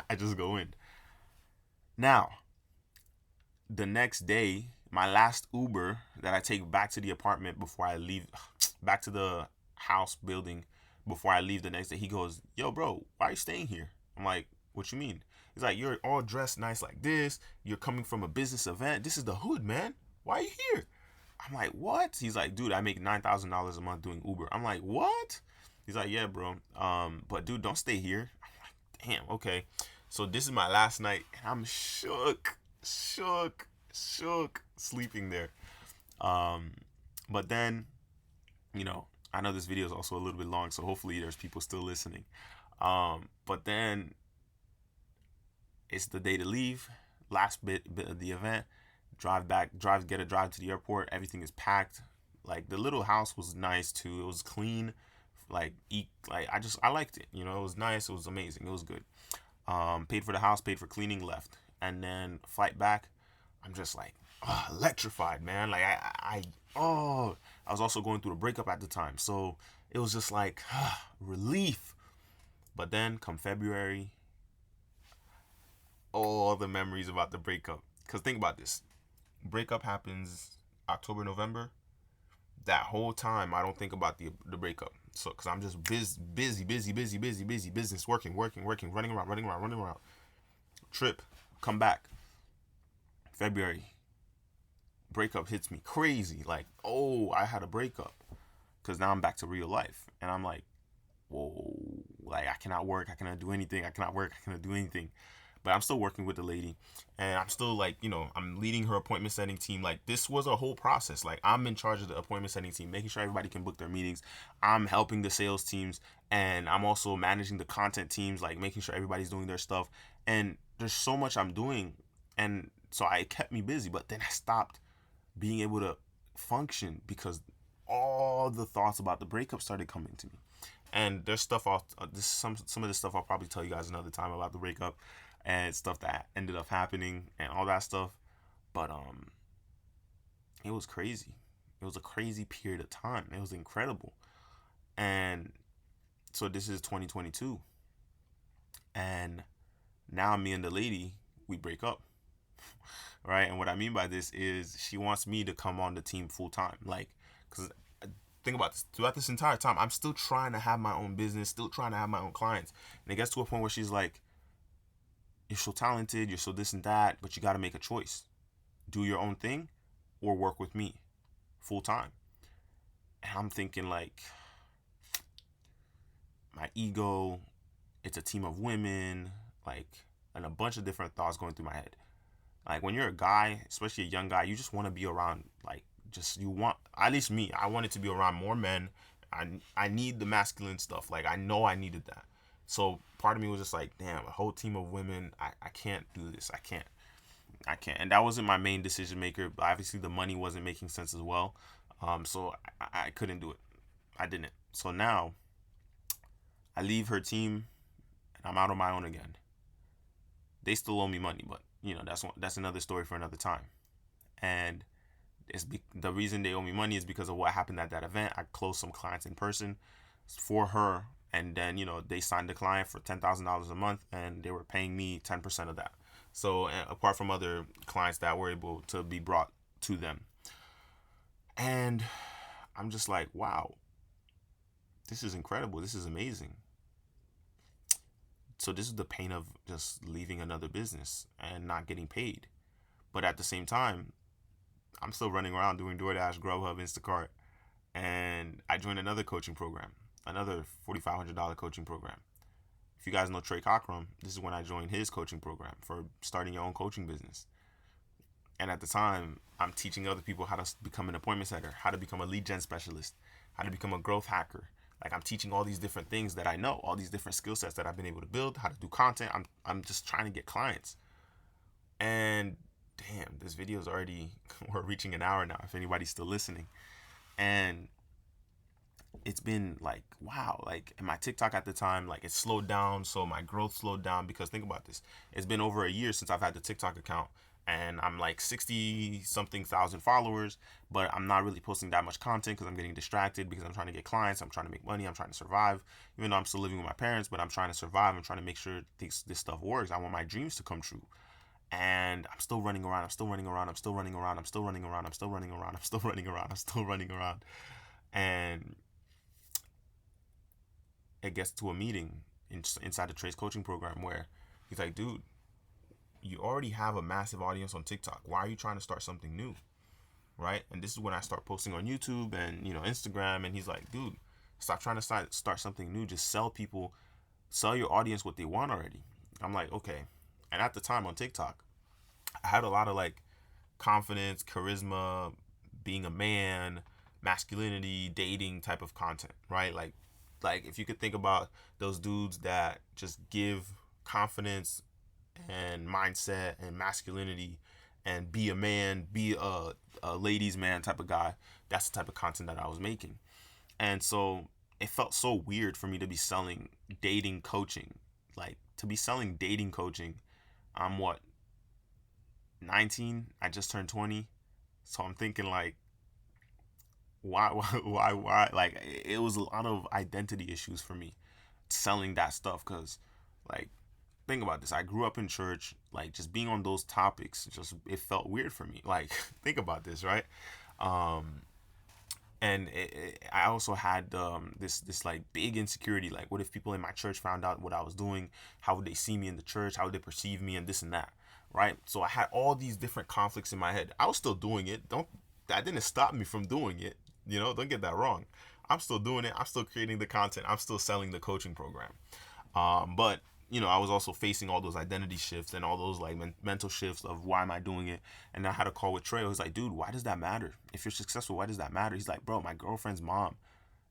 I just go in. Now, the next day, my last Uber that I take back to the apartment before I leave, back to the house building before I leave the next day, he goes, yo, bro, why are you staying here? I'm like, what you mean? He's like, you're all dressed nice like this. You're coming from a business event. This is the hood, man. Why are you here? I'm like, what? He's like, dude, I make $9,000 a month doing Uber. I'm like, what? He's like, yeah, bro. But dude, don't stay here. I'm like, damn, okay. So this is my last night, and I'm shook, sleeping there. But then, I know this video is also a little bit long, so hopefully there's people still listening. But then it's the day to leave, last bit of the event. Get a drive to the airport. Everything is packed. Like the little house was nice too. It was clean. I liked it. It was nice. It was amazing. It was good. Paid for the house, paid for cleaning, left. And then flight back, I'm just like electrified, man. Like I was also going through a breakup at the time, so it was just like relief. But then come February, all the memories about the breakup. Because think about this. Breakup happens October, November. That whole time, I don't think about the breakup. So, because I'm just busy, business, working, running around. Trip, come back. February, breakup hits me crazy. Like, oh, I had a breakup. Because now I'm back to real life. And I'm like, whoa, like I cannot work. I cannot do anything. I cannot work. I cannot do anything. but I'm still working with the lady, and I'm still like, I'm leading her appointment setting team. Like, this was a whole process. Like, I'm in charge of the appointment setting team, making sure everybody can book their meetings. I'm helping the sales teams, and I'm also managing the content teams, like making sure everybody's doing their stuff. And there's so much I'm doing, and so it kept me busy. But then I stopped being able to function because all the thoughts about the breakup started coming to me. And there's stuff some of the stuff I'll probably tell you guys another time about the breakup and stuff that ended up happening and all that stuff. But it was crazy. It was a crazy period of time. It was incredible. And so this is 2022, and now me and the lady, we break up. Right? And what I mean by this is she wants me to come on the team full time. Like, because think about this, throughout this entire time, I'm still trying to have my own business, still trying to have my own clients. And it gets to a point where she's like, you're so talented, you're so this and that, but you got to make a choice. Do your own thing or work with me full time. And I'm thinking, like, my ego, it's a team of women, like, and a bunch of different thoughts going through my head. Like, when you're a guy, especially a young guy, you just want to be around, like, just, you want, at least me, I wanted to be around more men. I need the masculine stuff. Like, I know I needed that. So part of me was just like, damn, a whole team of women, I can't do this. I can't. And that wasn't my main decision maker. But obviously the money wasn't making sense as well. So I couldn't do it. I didn't. So now I leave her team and I'm out on my own again. They still owe me money, but that's another story for another time. And the reason they owe me money is because of what happened at that event. I closed some clients in person for her, and then they signed the client for $10,000 a month, and they were paying me 10% of that. So apart from other clients that were able to be brought to them, and I'm just like, wow, this is incredible. This is amazing. So this is the pain of just leaving another business and not getting paid. But at the same time, I'm still running around doing DoorDash, Grubhub, Instacart, and I joined another coaching program, another $4,500 coaching program. If you guys know Trey Cockrum, this is when I joined his coaching program for starting your own coaching business. And at the time, I'm teaching other people how to become an appointment setter, how to become a lead gen specialist, how to become a growth hacker. Like, I'm teaching all these different things that I know, all these different skill sets that I've been able to build, how to do content. I'm just trying to get clients. And damn, this video is already, we're reaching an hour now, if anybody's still listening. And it's been like, wow, like, in my TikTok at the time, like, it slowed down. So my growth slowed down because think about this. It's been over a year since I've had the TikTok account, and I'm like 60 something thousand followers, but I'm not really posting that much content because I'm getting distracted because I'm trying to get clients. I'm trying to make money. I'm trying to survive, even though I'm still living with my parents, but I'm trying to survive. I'm trying to make sure this stuff works. I want my dreams to come true. And I'm still running around. I'm still running around. I'm still running around. I'm still running around. I'm still running around. I'm still running around. I'm still running around. And it gets to a meeting inside the Trace coaching program where he's like, dude, you already have a massive audience on TikTok. Why are you trying to start something new? Right? And this is when I start posting on YouTube and Instagram. And he's like, dude, stop trying to start something new. Just sell your audience what they want already. I'm like, okay. And at the time on TikTok, I had a lot of like confidence, charisma, being a man, masculinity, dating type of content, right? Like if you could think about those dudes that just give confidence and mindset and masculinity and be a man, be a ladies man type of guy, that's the type of content that I was making. And so it felt so weird for me to be selling dating coaching. Like, to be selling dating coaching, I'm what, 19? I just turned 20. So I'm thinking like, why? Like, it was a lot of identity issues for me selling that stuff. Cause like, think about this. I grew up in church, like, just being on those topics, it felt weird for me. Like, think about this, right? And I also had this like big insecurity. Like, what if people in my church found out what I was doing? How would they see me in the church? How would they perceive me, and this and that, right? So I had all these different conflicts in my head. I was still doing it. That didn't stop me from doing it. Don't get that wrong. I'm still doing it. I'm still creating the content. I'm still selling the coaching program. But I was also facing all those identity shifts and all those like mental shifts of why am I doing it. And I had a call with Trey. I was like, dude, why does that matter? If you're successful, why does that matter? He's like, bro, my girlfriend's mom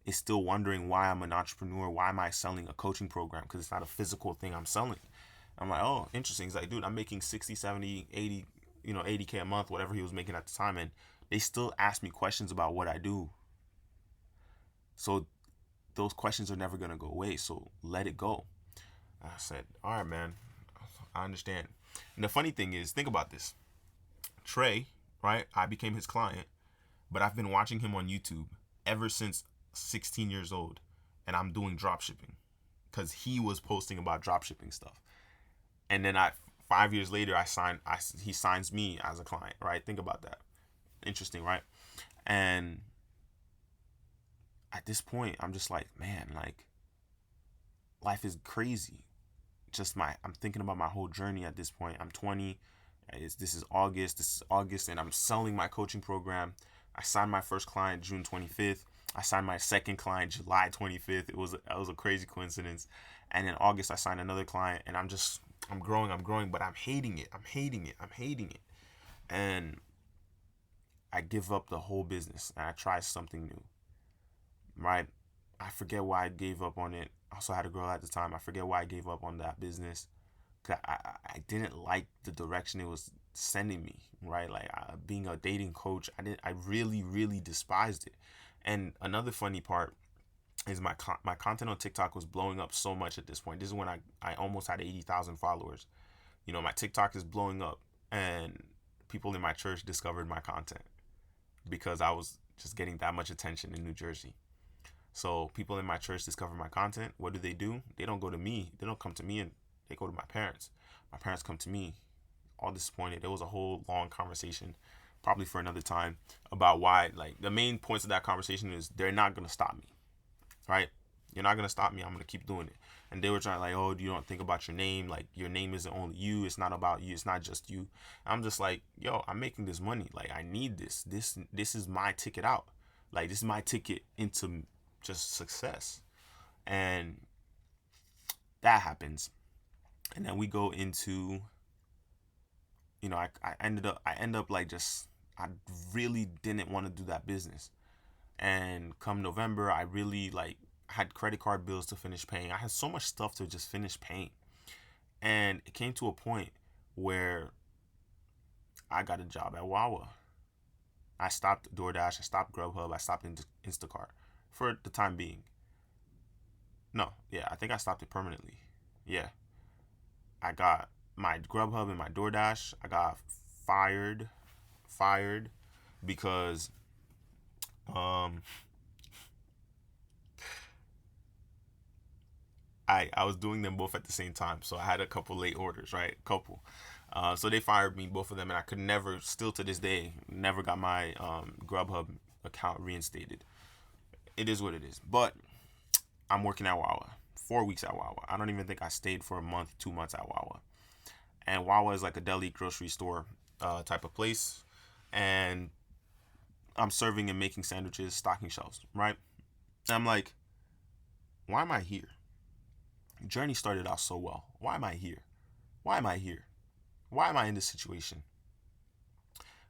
is still wondering why I'm an entrepreneur. Why am I selling a coaching program? Because it's not a physical thing I'm selling. I'm like, oh, interesting. He's like, dude, I'm making 60, 70, 80, 80K a month, whatever he was making at the time. And they still ask me questions about what I do. So those questions are never going to go away. So let it go. I said, all right, man, I understand. And the funny thing is, think about this. Trey, right? I became his client, but I've been watching him on YouTube ever since 16 years old. And I'm doing drop shipping because he was posting about drop shipping stuff. And then 5 years later, he signs me as a client, right? Think about that. Interesting, right? And at this point, I'm just like, man, like, life is crazy. I'm thinking about my whole journey at this point. I'm 20. This is August, and I'm selling my coaching program. I signed my first client June 25th. I signed my second client July 25th. It was a crazy coincidence. And in August, I signed another client, and I'm growing, but I'm hating it. And I give up the whole business, and I try something new, right? I forget why I gave up on it. I also had a girl at the time. I forget why I gave up on that business. I didn't like the direction it was sending me, right? Like being a dating coach, I really, really despised it. And another funny part is my content on TikTok was blowing up so much at this point. This is when I almost had 80,000 followers. My TikTok is blowing up, and people in my church discovered my content because I was just getting that much attention in New Jersey. So people in my church discover my content. What do? They don't go to me. They don't come to me, and they go to my parents. My parents come to me, all disappointed. There was a whole long conversation, probably for another time, about why. Like the main points of that conversation is they're not gonna stop me, right? You're not gonna stop me. I'm gonna keep doing it. And they were trying like, oh, you don't think about your name. Like your name isn't only you. It's not about you. It's not just you. I'm just like, yo, I'm making this money. Like I need this. This is my ticket out. Like this is my ticket into just success. And that happens. And then we go into, I end up like I really didn't want to do that business. And come November, I really like had credit card bills to finish paying. I had so much stuff to just finish paying. And it came to a point where I got a job at Wawa. I stopped DoorDash, I stopped Grubhub, I stopped Instacart for the time being. No, yeah, I think I stopped it permanently. Yeah. I got my Grubhub and my DoorDash. I got fired because I was doing them both at the same time. So I had a couple late orders, right? So they fired me, both of them, and I could never, still to this day, never got my Grubhub account reinstated. It is what it is. But I'm working at Wawa. 4 weeks at Wawa. I don't even think I stayed for a month, 2 months at Wawa. And Wawa is like a deli grocery store type of place. And I'm serving and making sandwiches, stocking shelves, right? And I'm like, why am I here? Journey started out so well. Why am I here? Why am I here? Why am I in this situation?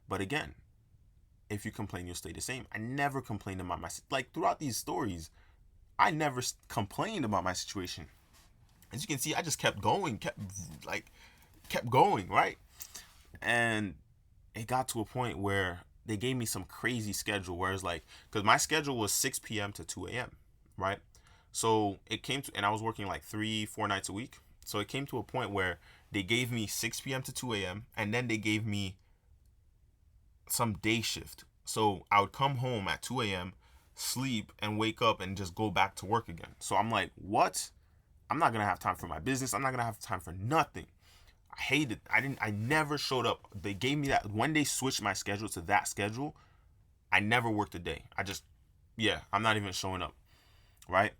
But again, if you complain, you'll stay the same. I never complained about like throughout these stories, I never complained about my situation. As you can see, I just kept going, kept going, right? And it got to a point where they gave me some crazy schedule where it's like, because my schedule was 6 p.m. to 2 a.m., right? So it came to, and I was working like 3-4 nights a week. So it came to a point where they gave me 6 p.m. to 2 a.m. and then they gave me some day shift. So I would come home at 2 a.m., sleep, and wake up and just go back to work again. So I'm like, what? I'm not gonna have time for my business. I'm not gonna have time for nothing. I hated. I never showed up. They gave me that when they switched my schedule to that schedule. I never worked a day. I'm not even showing up, right?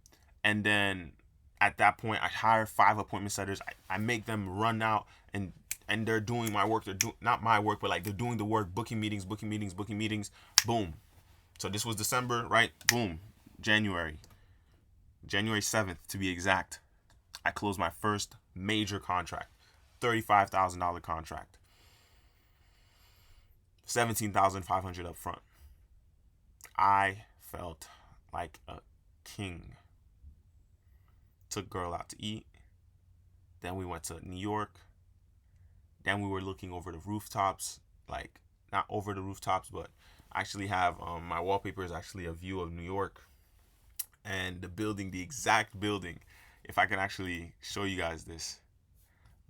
And then at that point, I hire 5 appointment setters. I make them run out and they're doing my work. They're doing not my work, but like they're doing the work, booking meetings. Boom. So this was December, right? Boom. January 7th to be exact. I closed my first Major contract. $35,000 contract. 17,500 up front. I felt like a king. Took girl out to eat. Then we went to New York. Then we were looking over the rooftops. Like, not over the rooftops, but I actually have my wallpaper is actually a view of New York. And the building, the exact building. If I can actually show you guys this.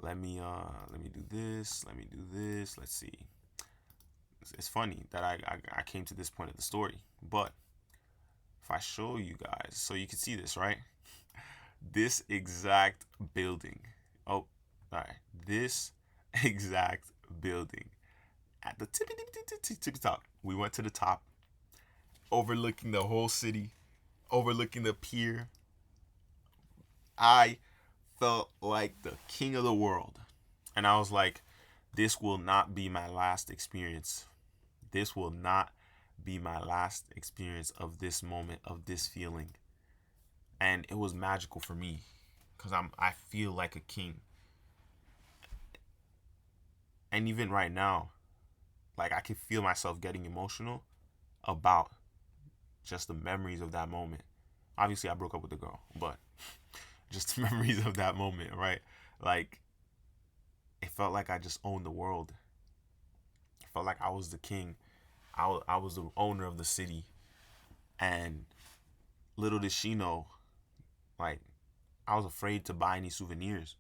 Let me do this. Let me do this. Let's see. It's funny that I came to this point of the story. But if I show you guys, so you can see this, right? This exact building. Oh, all right. This exact building at the tippy top. We went to the top, overlooking the whole city, overlooking the pier. I felt like the king of the world. And I was like, this will not be my last experience. This will not be my last experience of this moment, of this feeling. And it was magical for me because I feel like a king. And even right now, like I can feel myself getting emotional about just the memories of that moment. Obviously, I broke up with the girl, but just the memories of that moment, right? Like, it felt like I just owned the world. It felt like I was the king. I was the owner of the city. And little did she know, like, I was afraid to buy any souvenirs.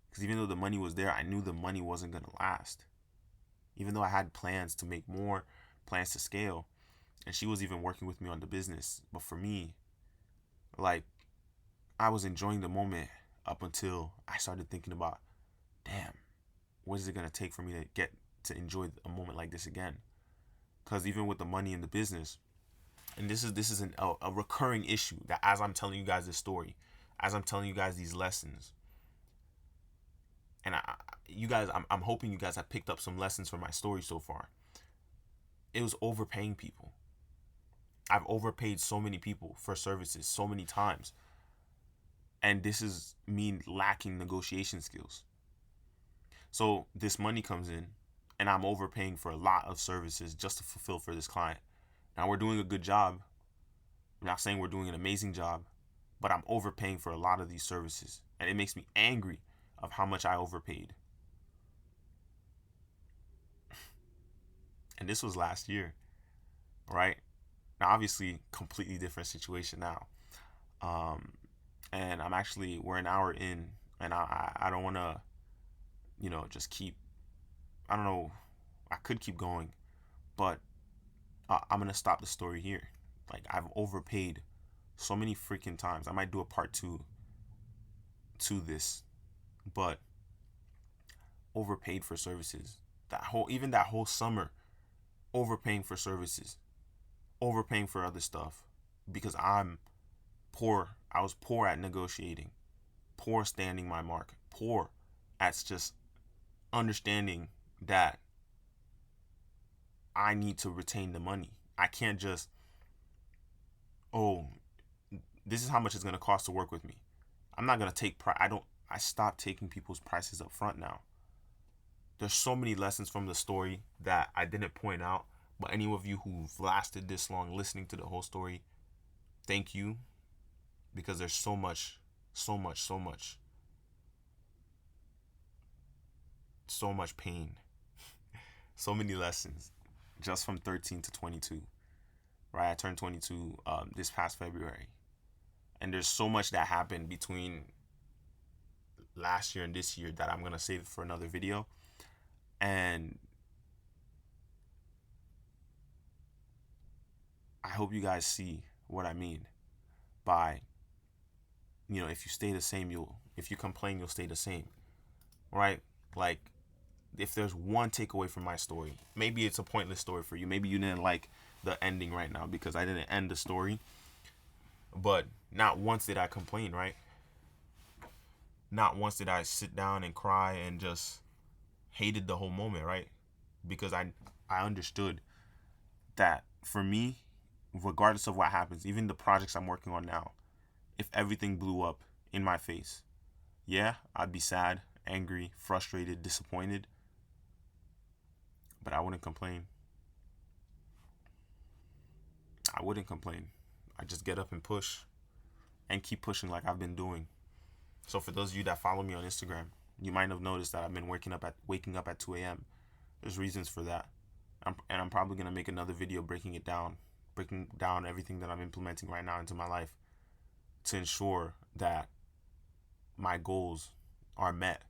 Because even though the money was there, I knew the money wasn't going to last. Even though I had plans to make more, plans to scale. And she was even working with me on the business. But for me, like, I was enjoying the moment up until I started thinking about, damn, what is it going to take for me to get to enjoy a moment like this again? Because even with the money in the business, and this is a recurring issue that as I'm telling you guys this story, as I'm telling you guys these lessons, and I'm hoping you guys have picked up some lessons from my story so far. It was overpaying people. I've overpaid so many people for services so many times. And this is me lacking negotiation skills. So this money comes in and I'm overpaying for a lot of services just to fulfill for this client. Now we're doing a good job. I'm not saying we're doing an amazing job, but I'm overpaying for a lot of these services. And it makes me angry of how much I overpaid. And this was last year, right? Now, obviously, completely different situation now. And we're an hour in, and I don't want to, just keep, I don't know, I could keep going, but I'm going to stop the story here. Like, I've overpaid so many freaking times. I might do a part 2 to this, but overpaid for services. Even that whole summer, overpaying for services, overpaying for other stuff because I'm poor. I was poor at negotiating, poor standing my mark, poor at just understanding that I need to retain the money. I can't just, oh, this is how much it's going to cost to work with me. I'm not going to take I stopped taking people's prices up front now. There's so many lessons from the story that I didn't point out, but any of you who've lasted this long listening to the whole story, thank you, because there's so much, so much, so much, so much pain, so many lessons just from 13 to 22, right? I turned 22 this past February, and there's so much that happened between last year and this year that I'm going to save for another video. And I hope you guys see what I mean by, if you stay the same, if you complain, you'll stay the same, right? Like, if there's one takeaway from my story, maybe it's a pointless story for you. Maybe you didn't like the ending right now because I didn't end the story. But not once did I complain, right? Not once did I sit down and cry and just hated the whole moment, right? Because I understood that for me, regardless of what happens, even the projects I'm working on now, if everything blew up in my face, Yeah, I'd be sad, angry, frustrated, disappointed, but I wouldn't complain. I wouldn't complain. I just get up and push and keep pushing like I've been doing. So for those of you that follow me on Instagram, you might have noticed that I've been waking up at 2 a.m. There's reasons for that. I'm probably gonna make another video breaking down everything that I'm implementing right now into my life to ensure that my goals are met.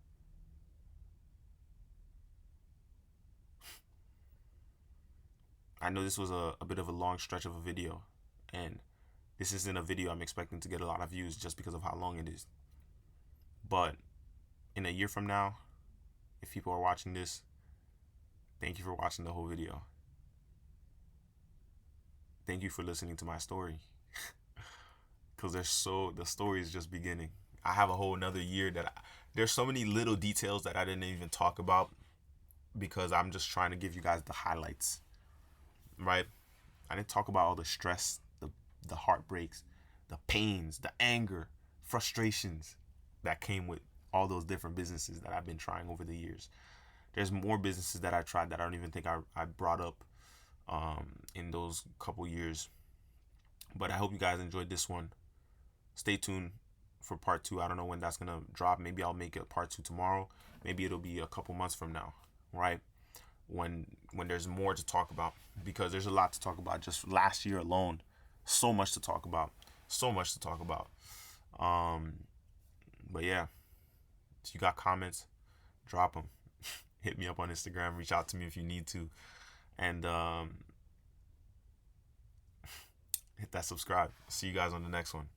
I know this was a bit of a long stretch of a video, and this isn't a video I'm expecting to get a lot of views just because of how long it is. But in a year from now, if people are watching this, thank you for watching the whole video. Thank you for listening to my story. Because the story is just beginning. I have a whole another year there's so many little details that I didn't even talk about because I'm just trying to give you guys the highlights, right? I didn't talk about all the stress, the heartbreaks, the pains, the anger, frustrations that came with all those different businesses that I've been trying over the years. There's more businesses that I tried that I don't even think I brought up in those couple years. But I hope you guys enjoyed this one. Stay tuned for part 2. I don't know when that's gonna drop. Maybe I'll make it part 2 tomorrow. Maybe it'll be a couple months from now, right? When there's more to talk about, because there's a lot to talk about. Just last year alone, so much to talk about. So much to talk about. But yeah, if you got comments, drop them. Hit me up on Instagram. Reach out to me if you need to, and hit that subscribe. See you guys on the next one.